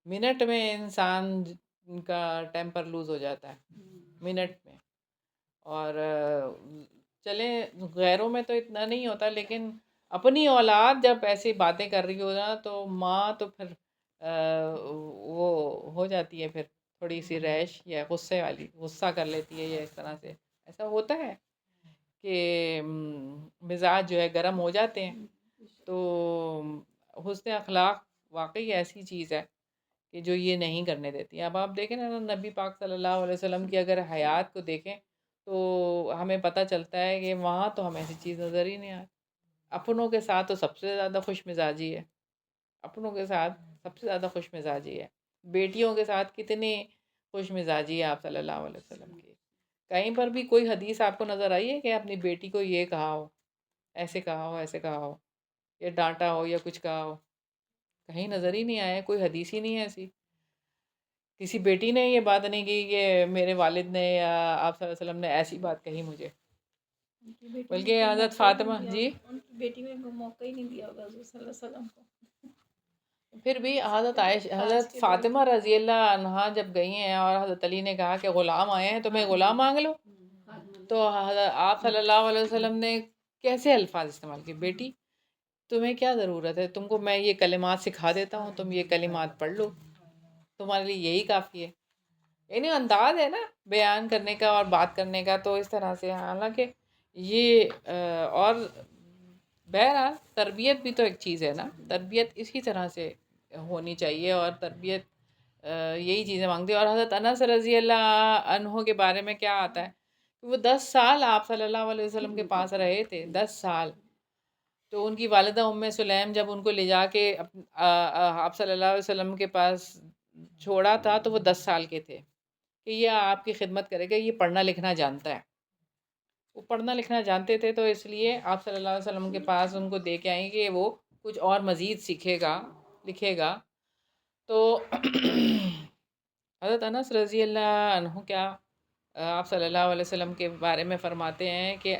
[SPEAKER 1] منٹ میں انسان کا ٹیمپر لوز ہو جاتا ہے، منٹ میں۔ اور چلیں غیروں میں تو اتنا نہیں ہوتا، لیکن اپنی اولاد جب ایسی باتیں کر رہی ہو نا تو ماں تو پھر وہ ہو جاتی ہے، پھر تھوڑی سی ریش یا غصے والی، غصہ کر لیتی ہے، یا اس طرح سے ایسا ہوتا ہے کہ مزاج جو ہے گرم ہو جاتے ہیں۔ تو حسن اخلاق واقعی ایسی چیز ہے کہ جو یہ نہیں کرنے دیتی۔ اب آپ دیکھیں نا نبی پاک صلی اللہ علیہ وسلم کی اگر حیات کو دیکھیں تو ہمیں پتہ چلتا ہے کہ وہاں تو ہمیں ایسی چیز نظر ہی نہیں آتی۔ اپنوں کے ساتھ تو سب سے زیادہ خوش مزاجی ہے، اپنوں کے ساتھ سب سے زیادہ خوش مزاجی ہے، بیٹیوں کے ساتھ کتنی خوش مزاجی ہے آپ صلی اللہ علیہ وسلم کی۔ کہیں پر بھی کوئی حدیث آپ کو نظر آئی ہے کہ اپنی بیٹی کو یہ کہا ہو، ایسے کہا ہو، ایسے کہا ہو، یا ڈانٹا ہو یا کچھ کہا ہو؟ کہیں نظر ہی نہیں آیا، کوئی حدیث ہی نہیں ہے ایسی. کسی بیٹی نے یہ بات نہیں کی کہ میرے والد نے یا آپ صلی اللہ علیہ وسلم نے ایسی بات کہی مجھے.
[SPEAKER 5] ان کی بیٹی نے
[SPEAKER 1] بلکہ
[SPEAKER 5] کوئی
[SPEAKER 1] حضرت
[SPEAKER 5] موقع ہی
[SPEAKER 1] فاطمہ
[SPEAKER 5] نہیں دیا،
[SPEAKER 1] جی
[SPEAKER 5] ان کی بیٹی نے کوئی موقع ہی نہیں دیا ہوگا حضور صلی اللہ علیہ وسلم کو.
[SPEAKER 1] پھر بھی حضرت
[SPEAKER 5] آج
[SPEAKER 1] حضرت
[SPEAKER 5] کے دور
[SPEAKER 1] فاطمہ رضی اللہ عنہا جب گئی ہیں اور حضرت علی نے کہا کہ غلام آئے ہیں تمہیں غلام مانگ لو، تو آپ صلی اللہ علیہ وسلم نے کیسے الفاظ استعمال کیے؟ بیٹی تمہیں کیا ضرورت ہے، تم کو میں یہ کلمات سکھا دیتا ہوں، تم یہ کلمات پڑھ لو، تمہارے لیے یہی کافی ہے. یعنی انداز ہے نا بیان کرنے کا اور بات کرنے کا، تو اس طرح سے. حالانکہ یہ اور بہرحال تربیت بھی تو ایک چیز ہے نا، تربیت اسی طرح سے ہونی چاہیے، اور تربیت یہی چیزیں مانگتی ہے. اور حضرت انس رضی اللہ عنہ کے بارے میں کیا آتا ہے کہ وہ 10 سال آپ صلی اللہ علیہ وسلم کے پاس رہے تھے، 10 سال. تو ان کی والدہ ام سلیم جب ان کو لے جا کے آپ صلی اللہ علیہ وسلم کے پاس چھوڑا تھا تو وہ 10 سال کے تھے کہ یہ آپ کی خدمت کرے گا، یہ پڑھنا لکھنا جانتا ہے. وہ پڑھنا لکھنا جانتے تھے، تو اس لیے آپ صلی اللہ علیہ وسلم کے پاس ان کو دے کے آئیں کہ وہ کچھ اور مزید سیکھے گا، لکھے گا. تو حضرت انس رضی اللہ عنہ کیا آپ صلی اللہ علیہ وسلم کے بارے میں فرماتے ہیں کہ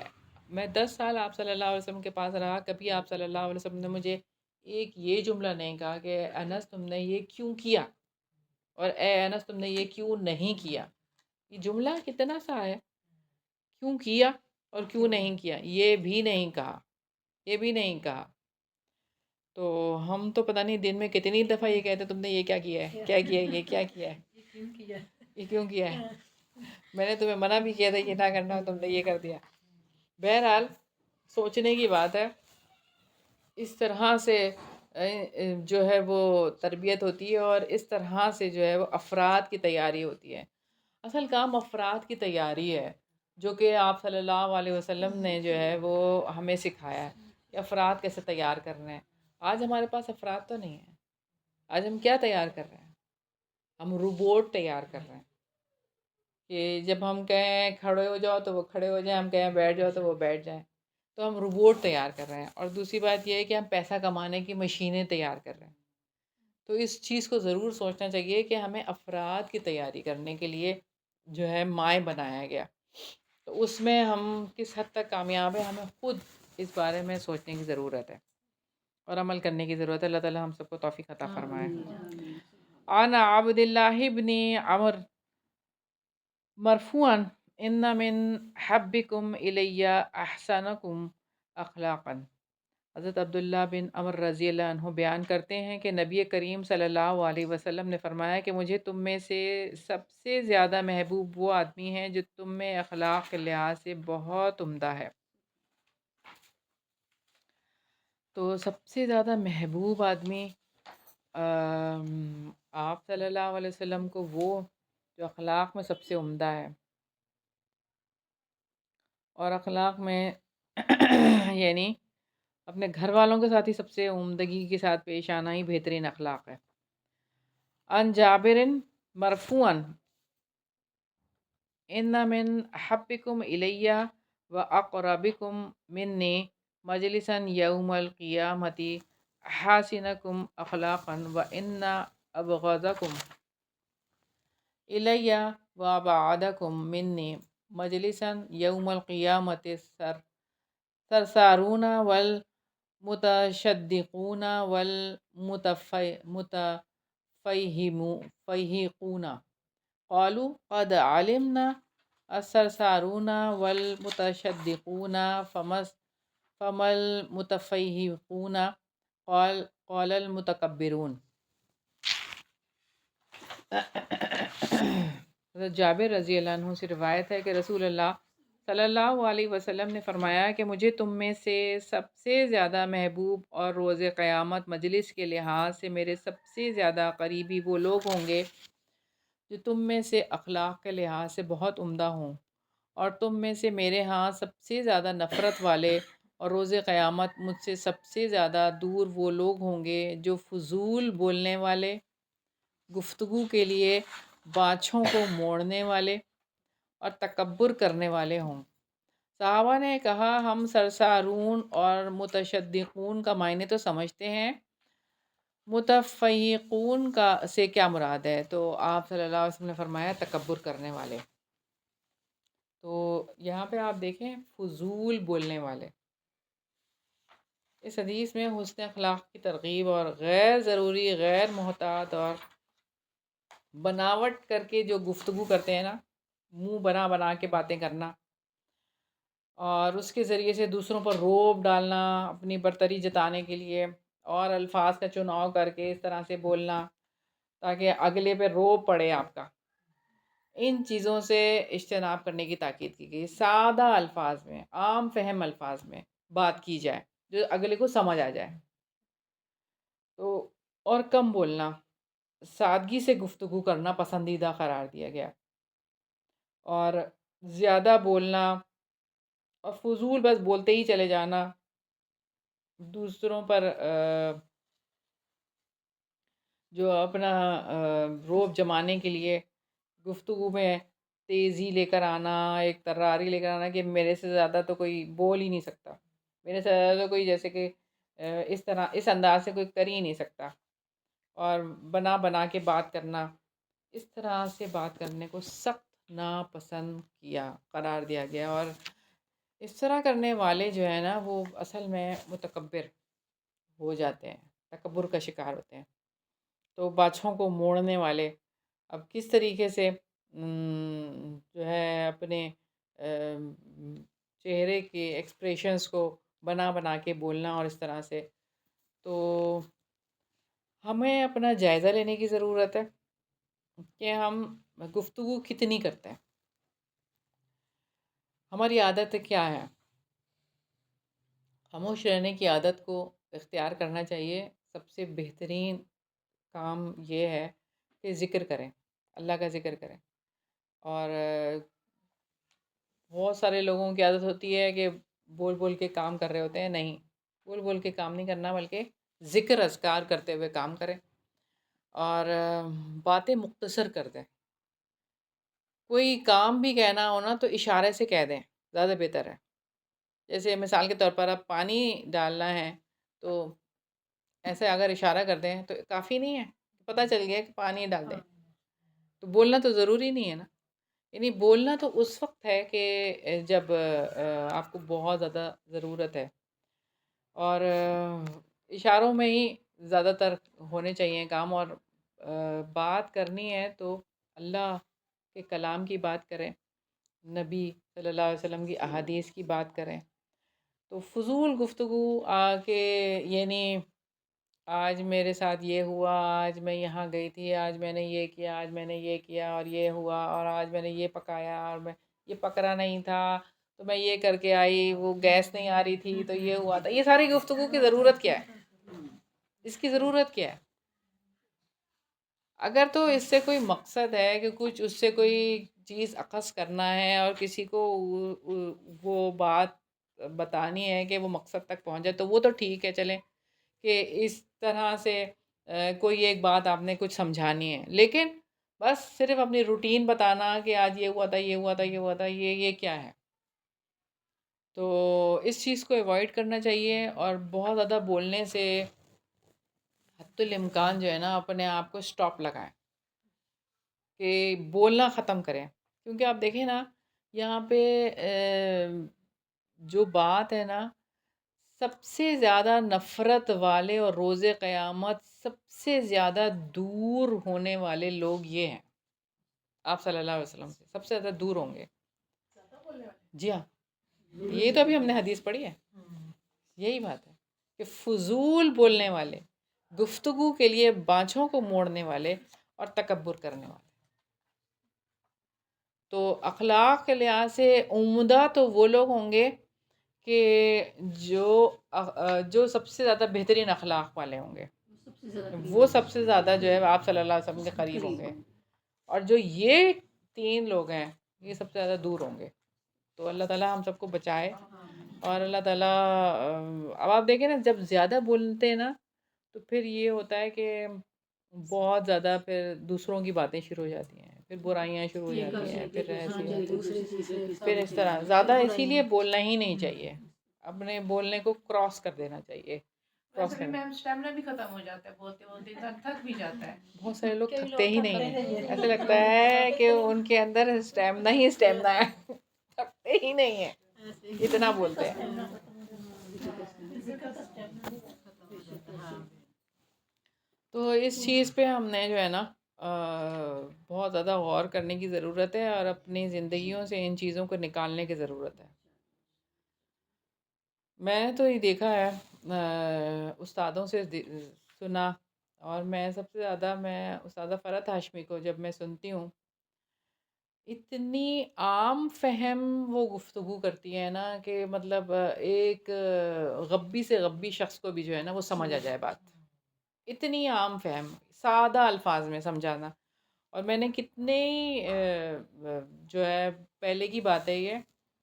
[SPEAKER 1] میں 10 سال آپ صلی اللہ علیہ وسلم کے پاس رہا، کبھی آپ صلی اللہ علیہ وسلم نے مجھے ایک یہ جملہ نہیں کہا کہ انس تم نے یہ کیوں کیا، اور اے انس تم نے یہ کیوں نہیں کیا. یہ جملہ کتنا سا ہے، کیوں کیا اور کیوں نہیں کیا، یہ بھی نہیں کہا، یہ بھی نہیں کہا. تو ہم تو پتہ نہیں دن میں کتنی دفعہ یہ کہتے تم نے یہ کیا کیا ہے، کیا کیا ہے، یہ کیا کیا ہے، یہ کیوں کیا ہے، میں نے تمہیں منع بھی کیا تھا یہ نہ کرنا، تم نے یہ کر دیا. بہرحال سوچنے کی بات ہے. اس طرح سے جو ہے وہ تربیت ہوتی ہے، اور اس طرح سے جو ہے وہ افراد کی تیاری ہوتی ہے. اصل کام افراد کی تیاری ہے، جو کہ آپ صلی اللہ علیہ وسلم نے جو ہے وہ ہمیں سکھایا ہے کہ افراد کیسے تیار کرنے ہیں. آج ہمارے پاس افراد تو نہیں ہیں. آج ہم کیا تیار کر رہے ہیں؟ ہم روبوٹ تیار کر رہے ہیں کہ جب ہم کہیں کھڑے ہو جاؤ تو وہ کھڑے ہو جائیں، ہم کہیں بیٹھ جاؤ تو وہ بیٹھ جائیں. تو ہم روبوٹ تیار کر رہے ہیں. اور دوسری بات یہ ہے کہ ہم پیسہ کمانے کی مشینیں تیار کر رہے ہیں. تو اس چیز کو ضرور سوچنا چاہیے کہ ہمیں افراد کی تیاری کرنے کے لیے جو ہے مائیں بنایا گیا، تو اس میں ہم کس حد تک کامیاب ہیں ہمیں خود اس بارے میں سوچنے کی ضرورت ہے اور عمل کرنے کی ضرورت ہے. اللہ تعالیٰ ہم سب کو توفیق عطا فرمائے. عن عبد اللہ بن عمر مرفوعا ان من حبکم الی احسنکم اخلاقا. حضرت عبداللہ بن عمر رضی اللہ عنہ بیان کرتے ہیں کہ نبی کریم صلی اللہ علیہ وسلم نے فرمایا کہ مجھے تم میں سے سب سے زیادہ محبوب وہ آدمی ہے جو تم میں اخلاق کے لحاظ سے بہت عمدہ ہے. تو سب سے زیادہ محبوب آدمی آپ صلی اللہ علیہ وسلم کو وہ جو اخلاق میں سب سے عمدہ ہے. اور اخلاق میں یعنی اپنے گھر والوں کے ساتھ ہی سب سے عمدگی کے ساتھ پیش آنا ہی بہترین اخلاق ہے. ان جابر مرفوعا ان من احبکم الی و اقربکم منی مجلسا یوم القیامت حاسنکم اخلاقا و ان ابغضکم الی و ابعدکم منی مجلسا یوم القیامت سرسارون والمتشدقون والمتفیہقون. قالوا قد علمنا السرسارون والمتشدقون فما المتفیہقون قال المتکبرون. حضرت جابر رضی اللہ عنہ سے روایت ہے کہ رسول اللہ صلی اللہ علیہ وسلم نے فرمایا کہ مجھے تم میں سے سب سے زیادہ محبوب اور روز قیامت مجلس کے لحاظ سے میرے سب سے زیادہ قریبی وہ لوگ ہوں گے جو تم میں سے اخلاق کے لحاظ سے بہت عمدہ ہوں، اور تم میں سے میرے ہاں سب سے زیادہ نفرت والے اور روز قیامت مجھ سے سب سے زیادہ دور وہ لوگ ہوں گے جو فضول بولنے والے، گفتگو کے لیے باچھوں کو موڑنے والے اور تکبر کرنے والے ہوں۔ صحابہ نے کہا ہم سرسارون اور متشدقون کا معنی تو سمجھتے ہیں، متفیقون کا سے کیا مراد ہے؟ تو آپ صلی اللہ علیہ وسلم نے فرمایا تکبر کرنے والے۔ تو یہاں پہ آپ دیکھیں فضول بولنے والے، اس حدیث میں حسن اخلاق کی ترغیب اور غیر ضروری، غیر محتاط اور بناوٹ کر کے جو گفتگو کرتے ہیں نا، منہ بنا بنا کے باتیں کرنا اور اس کے ذریعے سے دوسروں پر روب ڈالنا اپنی برتری جتانے کے لیے، اور الفاظ کا چناؤ کر کے اس طرح سے بولنا تاکہ اگلے پہ روب پڑے آپ کا، ان چیزوں سے اجتناب کرنے کی تاکید کی گئی۔ سادہ الفاظ میں، عام فہم الفاظ میں بات کی جائے جو اگلے کو سمجھ آ جائے۔ تو اور کم بولنا، سادگی سے گفتگو کرنا پسندیدہ قرار دیا گیا، اور زیادہ بولنا اور فضول بس بولتے ہی چلے جانا، دوسروں پر جو اپنا روب جمانے کے لیے گفتگو میں تیزی لے کر آنا، ایک تراری لے کر آنا کہ میرے سے زیادہ تو کوئی بول ہی نہیں سکتا، میرے سے زیادہ تو کوئی جیسے کہ اس طرح اس انداز سے کوئی کر ہی نہیں سکتا، اور بنا بنا کے بات کرنا، اس طرح سے بات کرنے کو سخت ناپسند کیا قرار دیا گیا۔ اور اس طرح کرنے والے جو ہیں نا وہ اصل میں متکبر ہو جاتے ہیں، تکبر کا شکار ہوتے ہیں۔ تو بادشاہوں کو موڑنے والے، اب کس طریقے سے جو ہے اپنے چہرے کے ایکسپریشنز کو بنا بنا کے بولنا، اور اس طرح سے تو ہمیں اپنا جائزہ لینے کی ضرورت ہے کہ ہم گفتگو کتنی کرتے ہیں، ہماری عادت کیا ہے۔ خاموش رہنے کی عادت کو اختیار کرنا چاہیے۔ سب سے بہترین کام یہ ہے کہ ذکر کریں، اللہ کا ذکر کریں۔ اور بہت سارے لوگوں کی عادت ہوتی ہے کہ بول بول کے کام کر رہے ہوتے ہیں، نہیں، بول بول کے کام نہیں کرنا، بلکہ ذکر اذکار کرتے ہوئے کام کریں، اور باتیں مختصر کر دیں۔ کوئی کام بھی کہنا ہو نا تو اشارے سے کہہ دیں، زیادہ بہتر ہے۔ جیسے مثال کے طور پر اب پانی ڈالنا ہے تو ایسے اگر اشارہ کر دیں تو کافی نہیں ہے، پتہ چل گیا کہ پانی ڈال دیں، تو بولنا تو ضروری نہیں ہے نا۔ یعنی بولنا تو اس وقت ہے کہ جب آپ کو بہت زیادہ ضرورت ہے، اور اشاروں میں ہی زیادہ تر ہونے چاہیے کام، اور بات کرنی ہے تو اللہ کے کلام کی بات کریں، نبی صلی اللہ علیہ وسلم کی احادیث کی بات کریں۔ تو فضول گفتگو کہ یعنی آج میرے ساتھ یہ ہوا، آج میں یہاں گئی تھی، آج میں نے یہ کیا، آج میں نے یہ کیا اور یہ ہوا، اور آج میں نے یہ پکایا اور میں یہ پکڑا نہیں تھا تو میں یہ کر کے آئی، وہ گیس نہیں آ رہی تھی تو یہ ہوا تھا، یہ ساری گفتگو کی ضرورت کیا ہے؟ اس کی ضرورت کیا ہے؟ اگر تو اس سے کوئی مقصد ہے کہ کچھ اس سے کوئی چیز اخذ کرنا ہے اور کسی کو وہ بات بتانی ہے کہ وہ مقصد تک پہنچ جائے تو وہ تو ٹھیک ہے، چلیں کہ اس طرح سے کوئی ایک بات آپ نے کچھ سمجھانی ہے، لیکن بس صرف اپنی روٹین بتانا کہ آج یہ ہوا تھا، یہ ہوا تھا، یہ ہوا تھا، یہ کیا ہے؟ تو اس چیز کو ایوائڈ کرنا چاہیے، اور بہت زیادہ بولنے سے حتی الامکان جو ہے نا اپنے آپ کو سٹاپ لگائیں کہ بولنا ختم کریں۔ کیونکہ آپ دیکھیں نا یہاں پہ جو بات ہے نا، سب سے زیادہ نفرت والے اور روز قیامت سب سے زیادہ دور ہونے والے لوگ یہ ہیں، آپ صلی اللہ علیہ وسلم سے سب سے زیادہ دور ہوں گے۔ جی ہاں، یہ تو ابھی ہم نے حدیث پڑھی ہے، یہی بات ہے کہ فضول بولنے والے، گفتگو کے لیے بانجھوں کو موڑنے والے اور تکبر کرنے والے۔ تو اخلاق کے لحاظ سے عمدہ تو وہ لوگ ہوں گے کہ جو سب سے زیادہ بہترین اخلاق والے ہوں گے، وہ سب سے زیادہ جو ہے آپ صلی اللہ علیہ وسلم کے قریب ہوں گے، اور جو یہ تین لوگ ہیں یہ سب سے زیادہ دور ہوں گے۔ تو اللہ تعالیٰ ہم سب کو بچائے، اور اللہ تعالیٰ اب آپ دیکھیں نا جب زیادہ بولتے ہیں نا تو پھر یہ ہوتا ہے کہ بہت زیادہ پھر دوسروں کی باتیں شروع ہو جاتی ہیں۔ پھر برائیاں شروع ہو
[SPEAKER 3] یہ کر
[SPEAKER 1] جاتی ہیں،
[SPEAKER 3] سکتے
[SPEAKER 1] پھر
[SPEAKER 3] ہیں،
[SPEAKER 1] ایسی
[SPEAKER 3] ہاں، دوسرے چیزیں
[SPEAKER 1] پھر اس طرح زیادہ اسی لیے بولنا ہی نہیں چاہیے، اپنے بولنے کو کراس کر دینا چاہیے، کراس
[SPEAKER 2] ویسے بھی
[SPEAKER 1] کرنا۔
[SPEAKER 2] میم اسٹیمنا بھی ختم ہو جاتا ہے بولتے بولتے، انسان تھک بھی جاتا ہے۔
[SPEAKER 1] بہت سارے لوگ
[SPEAKER 5] کئی
[SPEAKER 1] تھکتے ہی
[SPEAKER 5] لوگ
[SPEAKER 1] نہیں
[SPEAKER 5] تھکتے
[SPEAKER 1] ہیں،
[SPEAKER 5] نہیں
[SPEAKER 1] ایسا لگتا ہے کہ ان کے اندر اسٹیمنا ہی اسٹیمنا ہے، تھکتے ہی نہیں ہیں، اتنا بولتے ہیں۔ تو اس چیز پہ ہم نے جو ہے نا بہت زیادہ غور کرنے کی ضرورت ہے، اور اپنی زندگیوں سے ان چیزوں کو نکالنے کی ضرورت ہے۔ میں نے تو یہ دیکھا ہے، استادوں سے سنا، اور میں سب سے زیادہ میں استادہ فرحت ہاشمی کو جب میں سنتی ہوں، اتنی عام فہم وہ گفتگو کرتی ہیں نا کہ مطلب ایک غبی سے غبی شخص کو بھی جو ہے نا وہ سمجھ آ جائے بات، اتنی عام فہم، سادہ الفاظ میں سمجھانا۔ اور میں نے کتنے جو ہے پہلے کی بات ہے یہ،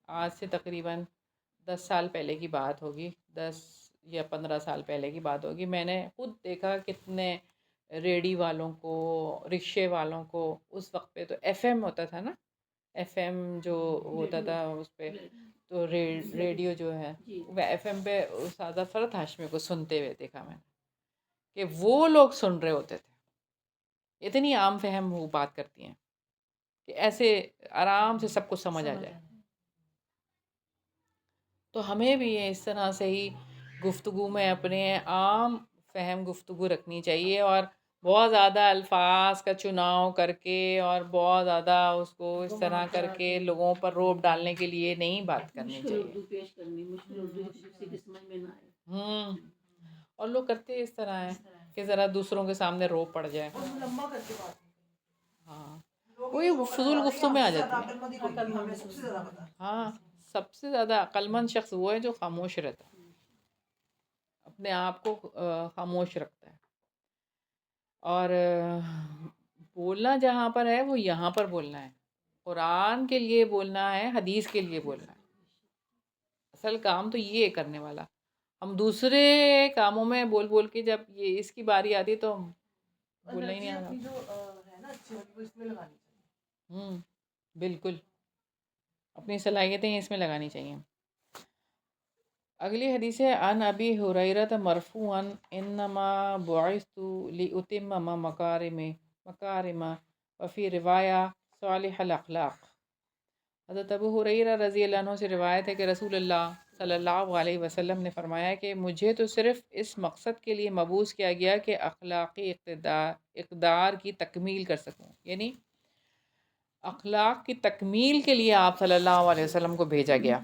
[SPEAKER 1] آج سے تقریباً 10 سال پہلے کی بات ہوگی، 10 یا 15 سال پہلے کی بات ہوگی، میں نے خود دیکھا کتنے ریڈی والوں کو، رکشے والوں کو، اس وقت پہ تو ایف ایم ہوتا تھا نا، ایف ایم جو ہوتا تھا اس پہ، تو ریڈیو جو ہے وہ ایف ایم پہ استادہ فرحت ہاشمی کو سنتے ہوئے دیکھا میں نے، کہ وہ لوگ سن رہے ہوتے تھے، اتنی عام فہم وہ بات کرتی ہیں کہ ایسے آرام سے سب کو سمجھ آ جائے۔ تو ہمیں بھی اس طرح سے ہی گفتگو میں اپنے عام فہم گفتگو رکھنی چاہیے، اور بہت زیادہ الفاظ کا چناؤ کر کے اور بہت زیادہ اس کو اس طرح کر کے لوگوں پر روب ڈالنے کے لیے نہیں بات کرنی
[SPEAKER 3] مشکل
[SPEAKER 1] چاہیے۔
[SPEAKER 3] اردو پیش کرنی، مشکل اردو کسی کے سمجھ میں نہ آئے۔
[SPEAKER 1] اور لوگ کرتے اس طرح ہیں کہ ذرا دوسروں کے سامنے روب پڑ جائے۔
[SPEAKER 4] اور وہ لمبا کر کے بات کرتے ہیں۔
[SPEAKER 1] ہاں،
[SPEAKER 4] لوگ
[SPEAKER 1] وہی
[SPEAKER 4] یہ شو
[SPEAKER 1] فضول
[SPEAKER 4] کرنا
[SPEAKER 1] گفتگو میں آ جاتی
[SPEAKER 4] زیادہ
[SPEAKER 1] ہے۔
[SPEAKER 4] عقل مندی کوئی نہیں، ہمیں سب سے زیادہ پتا ہے۔
[SPEAKER 1] ہاں، سب سے زیادہ عقل مند شخص وہ ہے جو خاموش رہتا ہے، اپنے آپ کو خاموش رکھتا ہے، اور بولنا جہاں پر ہے وہ یہاں پر بولنا ہے، قرآن کے لیے بولنا ہے، حدیث کے لیے بولنا ہے، اصل کام تو یہ ہے کرنے والا۔ ہم دوسرے کاموں میں بول بول کے جب یہ اس کی باری آتی تو ہم بولنا ہی نہیں
[SPEAKER 4] انرجی
[SPEAKER 1] آتا۔
[SPEAKER 4] اپنی جو ہے نا اچھی والی وہ اس میں لگانی چاہیے۔
[SPEAKER 1] بالکل، اپنی صلاحیتیں اس میں لگانی چاہیے۔ اگلی حدیث ہے عن ابی ہریرہ مرفوعا انما بعثت لاتمم مکارم وفی روایہ صالح الاخلاق۔ حضرت ابو ہریرہ رضی اللہ عنہ سے روایت ہے کہ رسول اللہ صلی اللہ علیہ وسلم نے فرمایا کہ مجھے تو صرف اس مقصد کے لیے مبعوث کیا گیا کہ اخلاقی اقدار کی تکمیل کر سکوں، یعنی اخلاق کی تکمیل کے لیے آپ صلی اللہ علیہ وسلم کو بھیجا گیا۔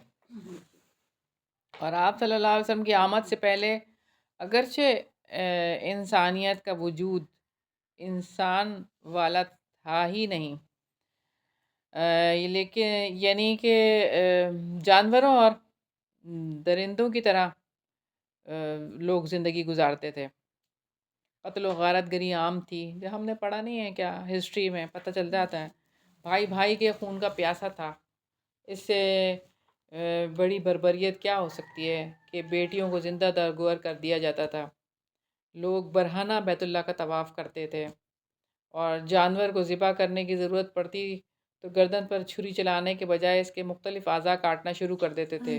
[SPEAKER 1] اور آپ صلی اللہ علیہ وسلم کی آمد سے پہلے اگرچہ انسانیت کا وجود انسان والا تھا ہی نہیں، لیکن یعنی کہ جانوروں اور درندوں کی طرح لوگ زندگی گزارتے تھے، قتل و غارت گری عام تھی، جو ہم نے پڑھا نہیں ہے کیا ہسٹری میں پتہ چل جاتا ہے، بھائی بھائی کے خون کا پیاسا تھا، اس سے بڑی بربریت کیا ہو سکتی ہے کہ بیٹیوں کو زندہ درگور کر دیا جاتا تھا، لوگ برہنہ بیت اللہ کا طواف کرتے تھے، اور جانور کو ذبح کرنے کی ضرورت پڑتی تو گردن پر چھری چلانے کے بجائے اس کے مختلف اعضاء کاٹنا شروع کر دیتے تھے،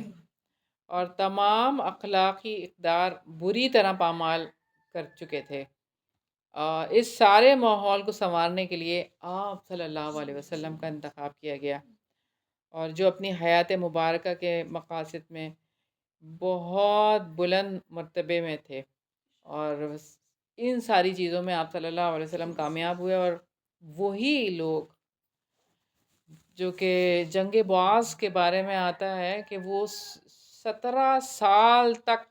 [SPEAKER 1] اور تمام اخلاقی اقدار بری طرح پامال کر چکے تھے۔ اس سارے ماحول کو سنوارنے کے لیے آپ صلی اللہ علیہ وسلم کا انتخاب کیا گیا، اور جو اپنی حیات مبارکہ کے مقاصد میں بہت بلند مرتبے میں تھے، اور ان ساری چیزوں میں آپ صلی اللہ علیہ وسلم کامیاب ہوئے، اور وہی لوگ جو کہ جنگ بعاث کے بارے میں آتا ہے کہ وہ 17 سال تک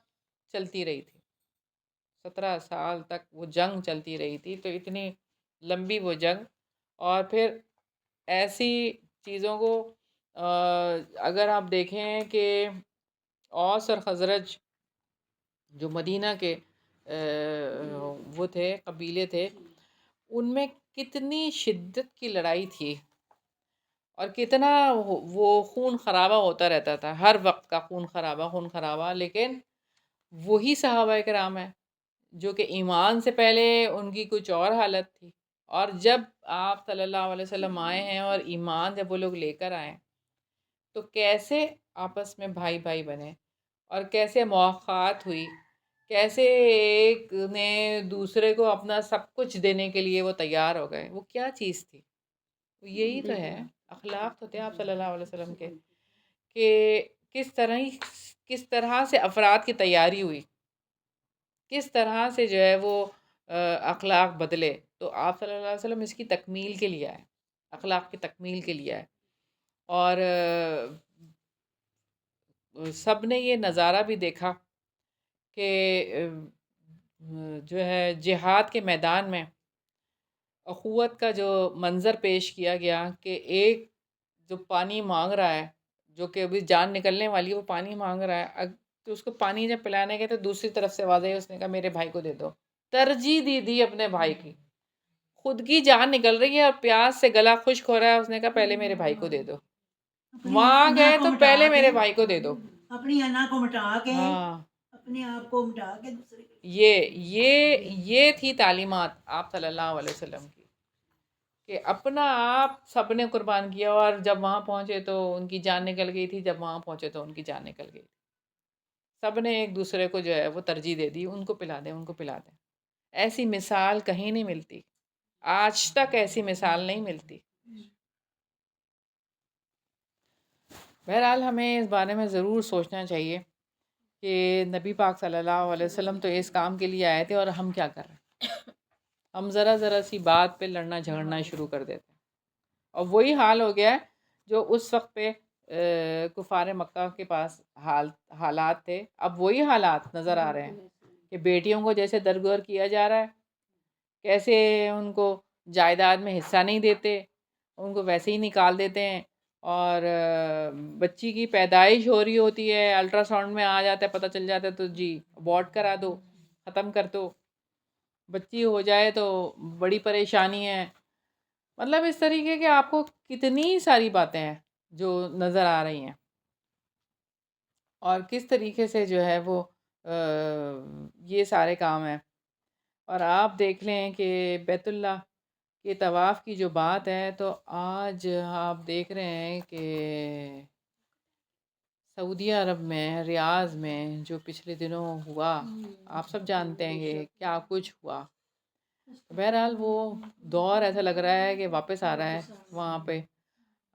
[SPEAKER 1] چلتی رہی تھی، 17 سال تک وہ جنگ چلتی رہی تھی، تو اتنی لمبی وہ جنگ، اور پھر ایسی چیزوں کو اگر آپ دیکھیں کہ اوس اور خزرج جو مدینہ کے وہ تھے، قبیلے تھے، ان میں کتنی شدت کی لڑائی تھی، اور کتنا وہ خون خرابہ ہوتا رہتا تھا، ہر وقت کا خون خرابہ، لیکن وہی صحابہ کرام ہیں جو کہ ایمان سے پہلے ان کی کچھ اور حالت تھی، اور جب آپ صلی اللہ علیہ وسلم آئے ہیں اور ایمان جب وہ لوگ لے کر آئے تو کیسے آپس میں بھائی بھائی بنے اور کیسے مواخات ہوئی، کیسے ایک نے دوسرے کو اپنا سب کچھ دینے کے لیے وہ تیار ہو گئے. وہ کیا چیز تھی؟ یہی تو ہے اخلاق تو تھے آپ صلی اللہ علیہ وسلم کے، کہ کس طرح سے افراد کی تیاری ہوئی، کس طرح سے جو ہے وہ اخلاق بدلے. تو آپ صلی اللہ علیہ وسلم اس کی تکمیل کے لیے آئے، اخلاق کی تکمیل کے لیے آئے. اور سب نے یہ نظارہ بھی دیکھا کہ جو ہے جہاد کے میدان میں اخوت کا جو منظر پیش کیا گیا کہ ایک جو پانی مانگ رہا ہے، جو کہ ابھی جان نکلنے والی ہے، وہ پانی مانگ رہا ہے، تو اس کو پانی جب پلانے گئے تو دوسری طرف سے آواز آئی، اس نے کہا میرے بھائی کو دے دو. ترجیح دی اپنے بھائی کی. خود کی جان نکل رہی ہے اور پیاس سے گلا خشک ہو رہا ہے، اس نے کہا پہلے میرے بھائی کو دے دو. وہاں گئے تو پہلے میرے بھائی کو دے دو.
[SPEAKER 6] اپنی انا کو مٹا کے،
[SPEAKER 1] ہاں،
[SPEAKER 6] اپنے آپ کو مٹا کے دوسرے کے
[SPEAKER 1] یہ تھی تعلیمات آپ صلی اللہ علیہ وسلم کی، کہ اپنا آپ سب نے قربان کیا. اور جب وہاں پہنچے تو ان کی جان نکل گئی تھی، جب وہاں پہنچے تو ان کی جان نکل گئی تھی. سب نے ایک دوسرے کو جو ہے وہ ترجیح دے دی، ان کو پلا دیں، ان کو پلا دیں. ایسی مثال کہیں نہیں ملتی، آج تک ایسی مثال نہیں ملتی. بہرحال ہمیں اس بارے میں ضرور سوچنا چاہیے کہ نبی پاک صلی اللہ علیہ وسلم تو اس کام کے لیے آئے تھے اور ہم کیا کر رہے ہیں؟ ہم ذرا سی بات پہ لڑنا جھگڑنا شروع کر دیتے ہیں. اور وہی حال ہو گیا ہے جو اس وقت پہ کفار مکہ کے پاس حالات تھے. اب وہی حالات نظر آ رہے ہیں کہ بیٹیوں کو جیسے درگور کیا جا رہا ہے، کیسے ان کو جائیداد میں حصہ نہیں دیتے، ان کو ویسے ہی نکال دیتے ہیں. اور بچی کی پیدائش ہو رہی ہوتی ہے، الٹرا ساؤنڈ میں آ جاتا ہے، پتہ چل جاتا ہے تو جی ابورٹ کرا دو، ختم کر دو. بچی ہو جائے تو بڑی پریشانی ہے. مطلب اس طریقے کے آپ کو کتنی ساری باتیں ہیں جو نظر آ رہی ہیں، اور کس طریقے سے جو ہے وہ یہ سارے کام ہیں. اور آپ دیکھ لیں کہ بیت اللہ کے طواف کی جو بات ہے، تو آج آپ دیکھ رہے ہیں کہ سعودی عرب میں ریاض میں جو پچھلے دنوں ہوا، آپ سب جانتے ہیں کہ کیا کچھ ہوا. بہرحال وہ دور ایسا لگ رہا ہے کہ واپس آ رہا ہے. وہاں پہ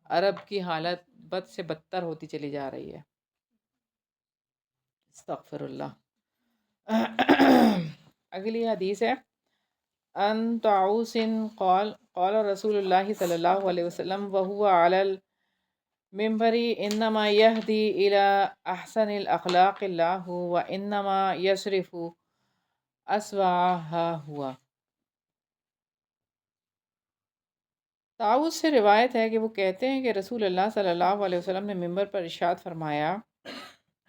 [SPEAKER 1] عرب کی حالت بد سے بدتر ہوتی چلی جا رہی ہے. استغفر اللہ. اگلی حدیث ہے ان طاؤس قال رسول اللہ صلی اللہ علیہ وسلم وهو علی المنبر انما يهدي الى احسن الاخلاق اللہ وانما يصرف اسوأها ہوا. طاؤس سے روایت ہے کہ وہ کہتے ہیں کہ رسول اللہ صلی اللہ علیہ وسلم نے منبر پر ارشاد فرمایا،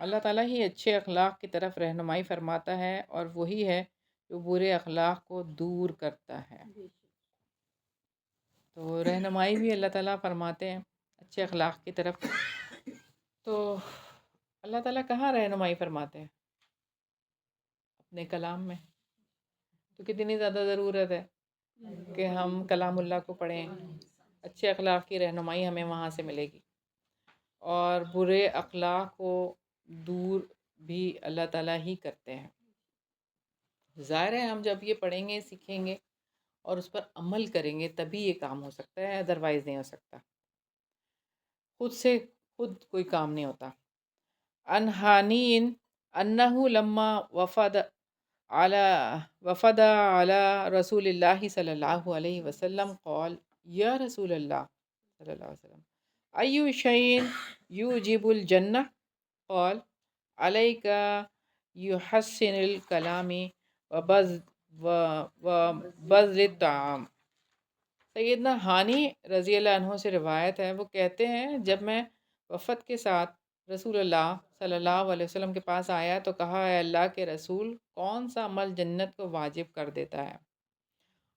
[SPEAKER 1] اللہ تعالیٰ ہی اچھے اخلاق کی طرف رہنمائی فرماتا ہے اور وہی ہے جو برے اخلاق کو دور کرتا ہے. تو رہنمائی بھی اللہ تعالیٰ فرماتے ہیں اچھے اخلاق کی طرف. تو اللہ تعالیٰ کہاں رہنمائی فرماتے ہیں؟ اپنے کلام میں. تو کتنی زیادہ ضرورت ہے کہ ہم کلام اللہ کو پڑھیں. اچھے اخلاق کی رہنمائی ہمیں وہاں سے ملے گی، اور برے اخلاق کو دور بھی اللہ تعالیٰ ہی کرتے ہیں. ظاہر ہے ہم جب یہ پڑھیں گے، سیکھیں گے اور اس پر عمل کریں گے تبھی یہ کام ہو سکتا ہے، ادروائز نہیں ہو سکتا. خود سے خود کوئی کام نہیں ہوتا. انہانین انہو لما وفد علی رسول اللہ صلی اللہ علیہ وسلم قال یا رسول اللہ صلی اللہ علیہ وسلم ایو شیء یوجب الجنہ قال علیک یحسن الکلام وبذل الطعام. سیدنا ہانی رضی اللہ عنہ سے روایت ہے، وہ کہتے ہیں جب میں وفد کے ساتھ رسول اللہ صلی اللہ علیہ وسلم کے پاس آیا تو کہا، اے اللہ کے رسول، کون سا عمل جنت کو واجب کر دیتا ہے؟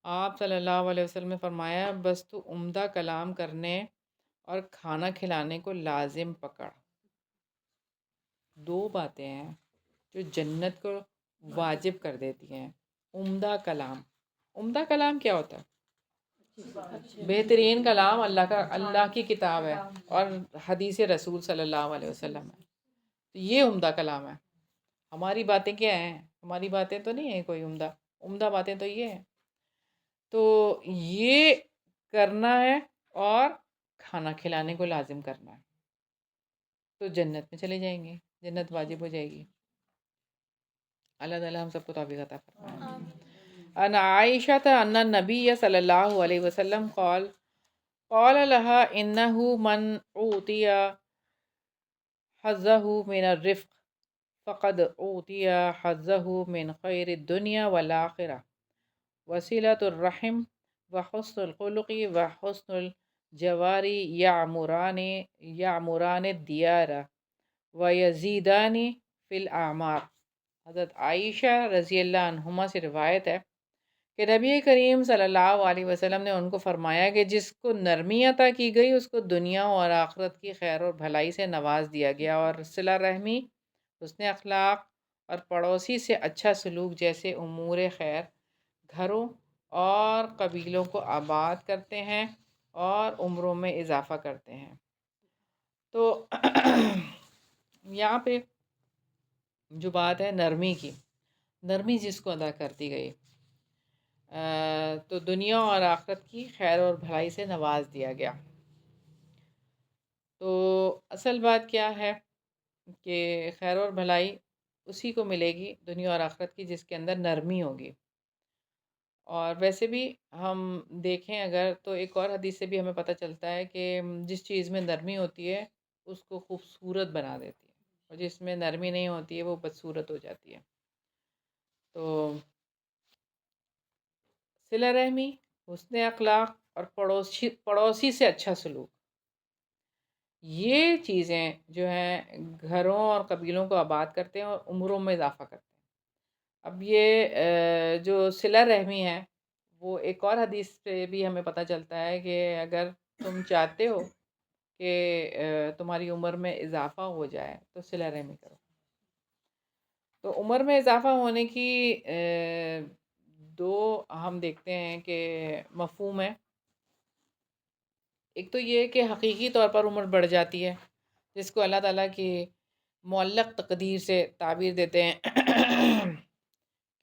[SPEAKER 1] آپ صلی اللہ علیہ وسلم نے فرمایا، بس تو عمدہ کلام کرنے اور کھانا کھلانے کو لازم پکڑ. دو باتیں ہیں جو جنت کو واجب کر دیتی ہیں. عمدہ کلام. عمدہ کلام کیا ہوتا ہے؟ بہترین کلام اللہ کی کتاب ہے اور حدیث رسول صلی اللہ علیہ وسلم ہے. تو یہ عمدہ کلام ہے. ہماری باتیں کیا ہیں؟ ہماری باتیں تو نہیں ہیں کوئی عمدہ باتیں تو یہ ہیں. تو یہ کرنا ہے اور کھانا کھلانے کو لازم کرنا ہے تو جنت میں چلے جائیں گے، جنت واجب ہو جائے گی. اللہ تعالیٰ ہم سب کو توفیق عطا فرمائے. ان عائشہ ان النبی صلی اللہ علیہ وسلم قال لها انه من اوتی حظه من الرفق فقد اوتی حظه من خیر الدنیا والآخرہ وصلۃ الرحم وحسن الخلق وحسن الجوار یعمران الدیار ویزیدان فی الاعمار. حضرت عائشہ رضی اللہ عنہما سے روایت ہے کہ نبی کریم صلی اللہ علیہ وسلم نے ان کو فرمایا کہ جس کو نرمی عطا کی گئی اس کو دنیا اور آخرت کی خیر اور بھلائی سے نواز دیا گیا، اور صلہ رحمی، حسن اخلاق اور پڑوسی سے اچھا سلوک جیسے امور خیر گھروں اور قبیلوں کو آباد کرتے ہیں اور عمروں میں اضافہ کرتے ہیں. تو یہاں پہ جو بات ہے نرمی کی، نرمی جس کو ادا کر دی گئی تو دنیا اور آخرت کی خیر اور بھلائی سے نواز دیا گیا. تو اصل بات کیا ہے کہ خیر اور بھلائی اسی کو ملے گی دنیا اور آخرت کی جس کے اندر نرمی ہوگی. اور ویسے بھی ہم دیکھیں اگر تو ایک اور حدیث سے بھی ہمیں پتہ چلتا ہے کہ جس چیز میں نرمی ہوتی ہے اس کو خوبصورت بنا دیتی ہے، اور جس میں نرمی نہیں ہوتی ہے وہ بدصورت ہو جاتی ہے. تو صلہ رحمی، حسن اخلاق اور پڑوسی سے اچھا سلوک، یہ چیزیں جو ہیں گھروں اور قبیلوں کو آباد کرتے ہیں اور عمروں میں اضافہ کرتے ہیں. اب یہ جو صلہ رحمی ہے وہ ایک اور حدیث سے بھی ہمیں پتہ چلتا ہے کہ اگر تم چاہتے ہو کہ تمہاری عمر میں اضافہ ہو جائے تو صلہ رحمی کرو. تو عمر میں اضافہ ہونے کی دو ہم دیکھتے ہیں کہ مفہوم ہے. ایک تو یہ کہ حقیقی طور پر عمر بڑھ جاتی ہے جس کو اللہ تعالیٰ کی معلق تقدیر سے تعبیر دیتے ہیں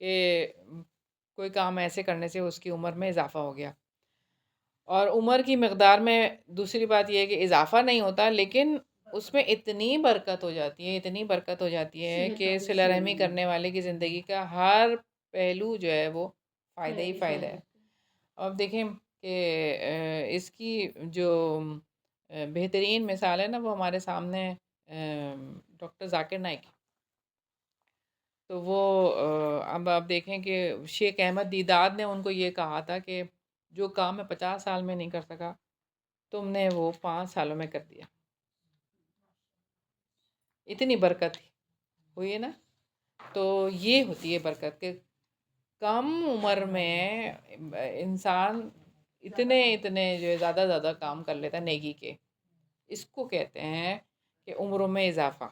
[SPEAKER 1] کہ کوئی کام ایسے کرنے سے اس کی عمر میں اضافہ ہو گیا. اور عمر کی مقدار میں دوسری بات یہ ہے کہ اضافہ نہیں ہوتا لیکن اس میں اتنی برکت ہو جاتی ہے، اتنی برکت ہو جاتی ہے کہ صلہ رحمی کرنے والے کی زندگی کا ہر پہلو جو ہے وہ فائدہ ہی فائدہ ہے. اب دیکھیں کہ اس کی جو بہترین مثال ہے نا وہ ہمارے سامنے ڈاکٹر ذاکر نائک. تو وہ اب آپ دیکھیں کہ شیخ احمد دیداد نے ان کو یہ کہا تھا کہ جو کام میں 50 سال میں نہیں کر سکا تم نے وہ 5 سالوں میں کر دیا. اتنی برکت ہوئی ہے نا. تو یہ ہوتی ہے برکت کہ کم عمر میں انسان اتنے جو زیادہ کام کر لیتا ہے نیکی کے. اس کو کہتے ہیں کہ عمروں میں اضافہ.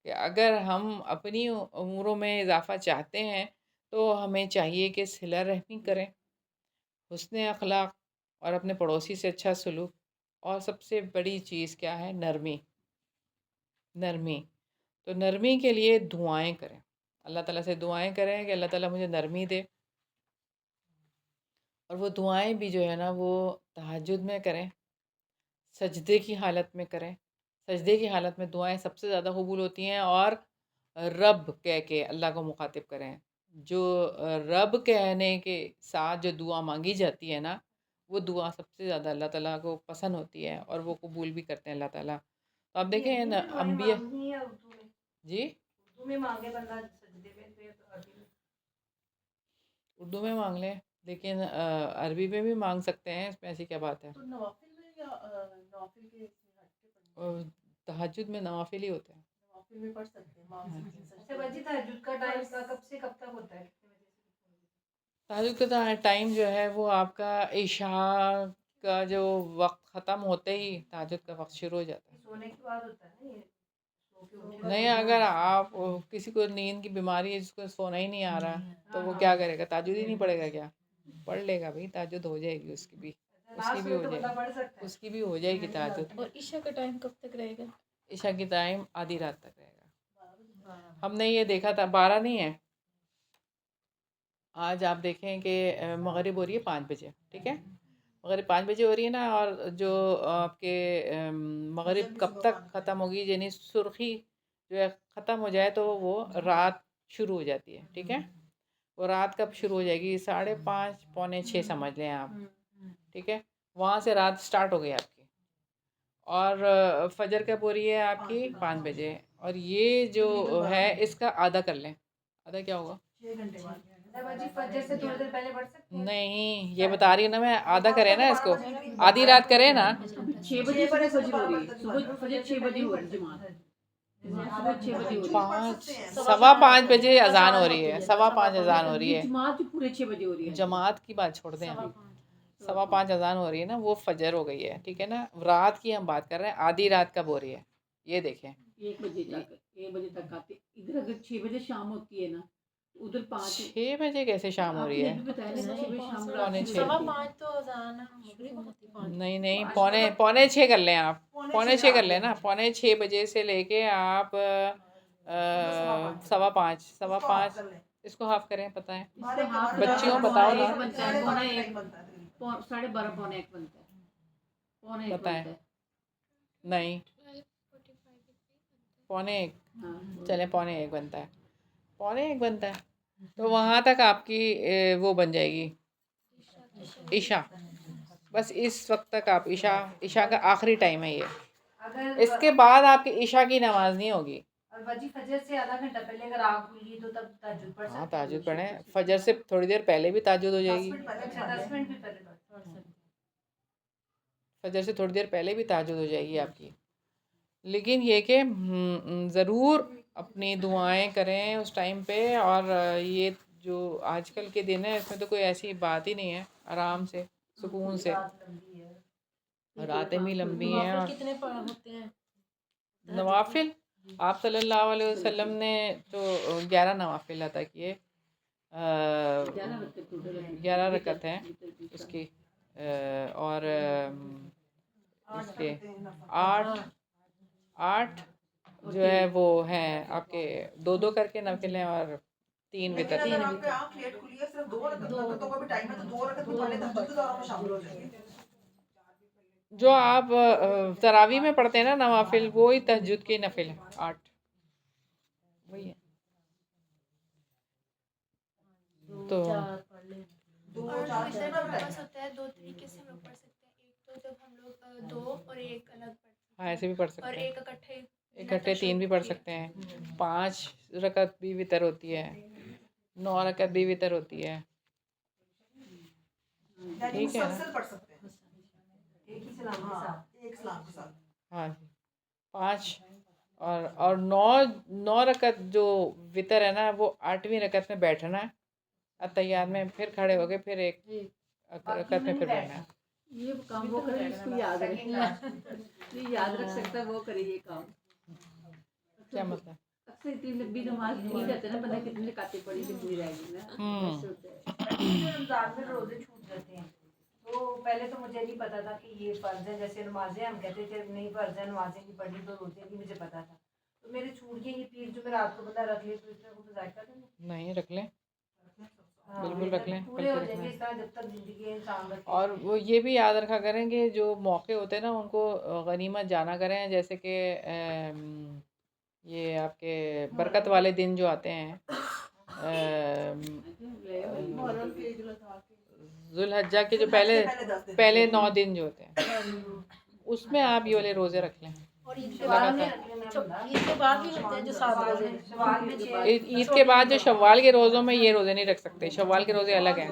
[SPEAKER 1] کہ اگر ہم اپنی عمروں میں اضافہ چاہتے ہیں تو ہمیں چاہیے کہ صلہ رحمی کریں، حسن اخلاق اور اپنے پڑوسی سے اچھا سلوک، اور سب سے بڑی چیز کیا ہے؟ نرمی. تو نرمی کے لیے دعائیں کریں، اللہ تعالیٰ سے دعائیں کریں کہ اللہ تعالیٰ مجھے نرمی دے. اور وہ دعائیں بھی جو ہے نا وہ تہجد میں کریں، سجدے کی حالت میں کریں. سجدے کی حالت میں دعائیں سب سے زیادہ قبول ہوتی ہیں. اور رب کہہ کے اللہ کو مخاطب کریں. جو رب کہنے کے ساتھ جو دعا مانگی جاتی ہے نا وہ دعا سب سے زیادہ اللہ تعالیٰ کو پسند ہوتی ہے اور وہ قبول بھی کرتے ہیں اللہ تعالیٰ. تو آپ دیکھیں نا انبیاء جی
[SPEAKER 4] اردو میں مانگے بندہ سجدے میں تو عربی میں
[SPEAKER 1] اردو میں مانگ لیں لیکن عربی میں بھی مانگ سکتے ہیں، اس میں ایسی کیا بات ہے.
[SPEAKER 4] تو نوافل میں یا نوافل کے ہٹ کے پڑھنا
[SPEAKER 1] اور تہجد میں نوافل ہی ہوتے ہیں.
[SPEAKER 4] نوافل میں پڑھ سکتے ہیں اچھا باجی تہجد کا ٹائم کا کب سے کب تک ہوتا ہے؟ کتنے بجے سے؟
[SPEAKER 1] تہجد کا ٹائم جو ہے وہ آپ کا عشاء کا جو وقت ختم ہوتے ہی تہجد کا وقت شروع ہو جاتا ہے.
[SPEAKER 4] سونے کے بعد ہوتا ہے نا یہ سو کے اٹھ کے
[SPEAKER 1] نہیں اگر آپ کسی کو نیند کی بیماری ہے جس کو سونا ہی نہیں آ رہا تو وہ کیا کرے گا؟ تہجد ہی نہیں پڑے گا کیا؟ پڑھ لے گا بھائی، تہجد ہو جائے گی اس کی بھی، اس کی بھی ہو جائے گی، اس کی بھی ہو جائے گی تہجد۔
[SPEAKER 5] اور عشاء کا ٹائم کب تک رہے گا؟
[SPEAKER 1] عشاء کی ٹائم آدھی رات تک رہے گا۔ ہم نے یہ دیکھا تھا 12 نہیں ہے، آج آپ دیکھیں کہ مغرب ہو رہی ہے 5 بجے، ٹھیک ہے، مغرب 5 بجے ہو رہی ہے نا، اور جو آپ کے مغرب کب تک ختم ہوگی، یعنی سرخی جو ہے ختم ہو جائے تو وہ رات شروع ہو جاتی ہے، ٹھیک ہے، وہ رات کب شروع ہو جائے گی؟ 5:30 پونے 6 سمجھ لیں آپ، ٹھیک ہے، وہاں سے رات سٹارٹ ہو گئی آپ کی، اور فجر کب ہو رہی ہے آپ کی؟ 5 بجے، اور یہ جو ہے اس کا آدھا کر لیں، آدھا کیا ہوگا؟
[SPEAKER 4] 6 گھنٹے بعد
[SPEAKER 2] فجر سے تھوڑی دیر پہلے پڑھ سکتے ہیں؟
[SPEAKER 1] نہیں، یہ بتا رہی ہوں نا میں، آدھا کرے نا اس کو، آدھی رات کرے نا،
[SPEAKER 3] ابھی 6 بجے صبح فجر ہو رہی ہے، صبح فجر 6 بجے ہو رہی ہے، جماعت صبح 6 بجے ہو رہی ہے،
[SPEAKER 1] 5:15 بجے اذان ہو رہی ہے، 5:15 اذان ہو رہی ہے،
[SPEAKER 3] جماعت جو پورے 6 بجے ہو رہی ہے،
[SPEAKER 1] جماعت کی بات چھوڑ دیں ہم، 5:15 اذان ہو رہی ہے نا، وہ فجر ہو گئی ہے، ٹھیک ہے نا، رات کی ہم بات کر رہے ہیں، آدھی رات کب ہو رہی ہے یہ دیکھیں،
[SPEAKER 3] 1 بجے تک، 1 بجے تک آتے ادھر، اگر 6 بجے شام ہوتی ہے نا ادھر 5،
[SPEAKER 1] 6 بجے کیسے شام ہو رہی ہے؟
[SPEAKER 3] بتایا نا 6 بجے شام
[SPEAKER 1] پونے 6،
[SPEAKER 5] 5:15 تو اذان مغرب ہوتی ہے،
[SPEAKER 1] نہیں نہیں، پونے 6 کر لیں آپ، پونے 6 کر لیں نا، پونے 6 بجے سے لے کے آپ 5:15، 5:15 اس کو ہاف کریں، پتہ ہے بچیوں بتاؤ نا،
[SPEAKER 3] بنتا ہے، پونا 1، 12:30 پونے 1 بنتا ہے، پونے 1
[SPEAKER 1] بتائیں،
[SPEAKER 3] بنتا ہے،
[SPEAKER 1] نہیں، پونے 1،
[SPEAKER 3] ہاں
[SPEAKER 1] چلیں پونے 1 بنتا ہے، پونے 1 بنتا ہے، تو وہاں تک آپ کی وہ بن جائے گی عشاء، بس اس وقت تک آپ عشاء کا آخری ٹائم ہے یہ، اس کے بعد آپ کی عشاء کی نماز نہیں ہوگی۔
[SPEAKER 2] اور باجی فجر سے آدھا گھنٹہ پہلے اگر آنکھ کھلی تو تب تہجد پڑھ سکتے
[SPEAKER 1] ہاں
[SPEAKER 2] ہیں؟
[SPEAKER 1] تہجد پڑھیں، فجر سے تھوڑی دیر پہلے بھی تہجد ہو جائے گی،
[SPEAKER 2] 10 منٹ بھی پہلے پڑھ سکتے ہیں۔
[SPEAKER 1] فجر سے تھوڑی دیر پہلے بھی تہجد ہو جائے گی آپ کی، لیکن یہ کہ ضرور اپنی دعائیں کریں اس ٹائم پہ، اور یہ جو آج کل کے دن ہے اس میں تو کوئی ایسی بات ہی نہیں ہے، آرام سے سکون سے، راتیں بھی لمبی ہیں، اور
[SPEAKER 5] کتنے ہوتے ہیں؟
[SPEAKER 1] نوافل آپ صلی اللہ علیہ وسلم نے تو 11 نوافل عطا کیے، 11 رکعت ہیں اس کی، اور اس کے 8 جو ہے وہ ہیں آپ کے 2 کر کے نفل ہیں، اور 3
[SPEAKER 4] لیکن
[SPEAKER 1] وتر۔
[SPEAKER 4] اگر آپ کی آنکھ لیٹ کھلی ہے صرف 2 رکعتوں کا بھی ٹائم ہے تو 2 رکعت بھی پڑھ لیں، تہجد کے دوران میں شامل ہو جائیں گے۔
[SPEAKER 1] جو آپ تراویح میں پڑھتے ہیں نا نوافل، وہی تہجد کے نفل ہیں 8، وہی ہے، تو
[SPEAKER 4] 2
[SPEAKER 7] اور
[SPEAKER 4] 4
[SPEAKER 7] وتر
[SPEAKER 4] کا
[SPEAKER 7] کا
[SPEAKER 4] ٹائم
[SPEAKER 7] نماز
[SPEAKER 4] ہے۔
[SPEAKER 7] ہوتا ہے 2 طریقے سے ہم لوگ پڑھ سکتے ہیں، ایک تو جب ہم لوگ 2 اور 1 الگ پڑھتے
[SPEAKER 1] ہاں
[SPEAKER 7] ہیں،
[SPEAKER 1] ایسے بھی پڑھ
[SPEAKER 7] اور
[SPEAKER 1] سکتے ہیں،
[SPEAKER 7] ایک اکٹھے
[SPEAKER 1] اکٹھے 3 بھی پڑھ سکتے ہیں، 5 رکعت بھی وتر ہوتی ہے، 9 رکعت بھی وتر ہوتی ہے،
[SPEAKER 4] یعنی
[SPEAKER 1] ٹھیک ہے نا،
[SPEAKER 4] مسلسل پڑھ سکتے ہیں ایک ہی سلام کے ساتھ، ایک سلام کے ساتھ۔
[SPEAKER 1] ہاں جی، 5 اور 9 رکعت جو وتر ہے نا، وہ 8ویں رکعت میں بیٹھنا ہے، اتحیات میں پھر کھڑے ہو کے پھر ایک رکعت میں پھر بیٹھنا ہے،
[SPEAKER 3] یہ کام وہ کرے جس کو یاد رکھے، یہ یاد رکھ سکتا ہے وہ کرے یہ کام،
[SPEAKER 1] کیا مطلب؟
[SPEAKER 3] اکثر اتنی لمبی نماز نہیں جاتے نا، بندہ کتنی رکعتیں پڑھی کتنی رہ گئی نا، ایسے ہوتا ہے۔
[SPEAKER 2] رمضان میں روزے چھوٹ جاتے ہیں، تو پہلے تو مجھے نہیں پتا تھا کہ یہ فرض ہے، جیسے نمازیں ہم کہتے تھے نہیں فرض ہے، نمازیں نہیں پڑھنی تو روزے نہیں، مجھے پتا تھا، تو میرے چھوٹ گئے یہ پیر جو میں رات کو بتا رکھ لی، تو اس میں وہ ذائقہ تو
[SPEAKER 1] نہیں، رکھ لیں،
[SPEAKER 2] ہاں،
[SPEAKER 1] بالکل رکھ لیں،
[SPEAKER 2] پورے ہو
[SPEAKER 1] بلکہ
[SPEAKER 2] جائیں
[SPEAKER 1] رکھنا
[SPEAKER 2] گے
[SPEAKER 1] ہے،
[SPEAKER 2] اس طرح جب تک زندگی ہے انسان رکھے۔
[SPEAKER 1] اور وہ یہ بھی یاد رکھا کریں کہ جو موقع ہوتے ہیں نا ان کو غنیمت جانا کریں، جیسے کہ یہ آپ کے برکت والے دن جو آتے ہیں، ذوالحجہ کے جو پہلے 9 دن جو ہوتے ہیں، اس میں آپ یہ والے روزے رکھ لیں،
[SPEAKER 5] اور عید کے
[SPEAKER 2] شوال
[SPEAKER 5] بعد
[SPEAKER 2] میں
[SPEAKER 5] عید کے بعد بھی ہوتے ہیں جو 7 روزے،
[SPEAKER 2] شوال میں 6
[SPEAKER 1] عید کے بعد جو شوال کے روزوں میں یہ روزے نہیں رکھ سکتے، شوال کے روزے الگ ہیں،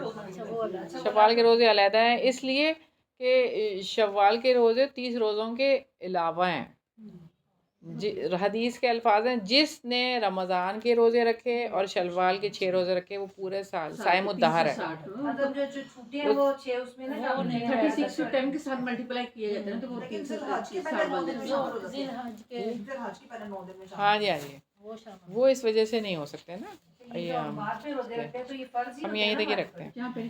[SPEAKER 1] شوال کے روزے علیحدہ ہیں، اس لیے کہ شوال کے روزے 30 روزوں کے علاوہ ہیں، حدیث کے الفاظ ہیں جس نے رمضان کے روزے رکھے اور شوال کے 6 روزے رکھے وہ پورے سال صائم الدہر ہے،
[SPEAKER 2] مطلب جو چھوٹے ہیں وہ 6 اس میں نا شامل نہیں ہیں۔
[SPEAKER 3] 36 کو 10 کے ساتھ ملٹیپلائی کیا جاتا ہے نا، تو وہ
[SPEAKER 4] لیکن
[SPEAKER 3] 3
[SPEAKER 4] ذی الحج کے پہلے 9 دن میں شامل ہو جاتے ہیں،
[SPEAKER 5] ذی الحج کے
[SPEAKER 4] ذی الحج کے پہلے 9 دن میں شامل
[SPEAKER 1] ہاں جی، ہاں جی،
[SPEAKER 5] وہ شامل
[SPEAKER 1] وہ اس وجہ سے نہیں ہو سکتے نا،
[SPEAKER 2] یہ جو ہم بعد میں روزے رکھتے ہیں تو یہ فرض ہی
[SPEAKER 1] ہم
[SPEAKER 2] ہوتے ہیں
[SPEAKER 1] یہیں
[SPEAKER 2] نا
[SPEAKER 1] تک ہی
[SPEAKER 2] ہمارے
[SPEAKER 1] رکھتے ہیں۔
[SPEAKER 3] جہاں پہ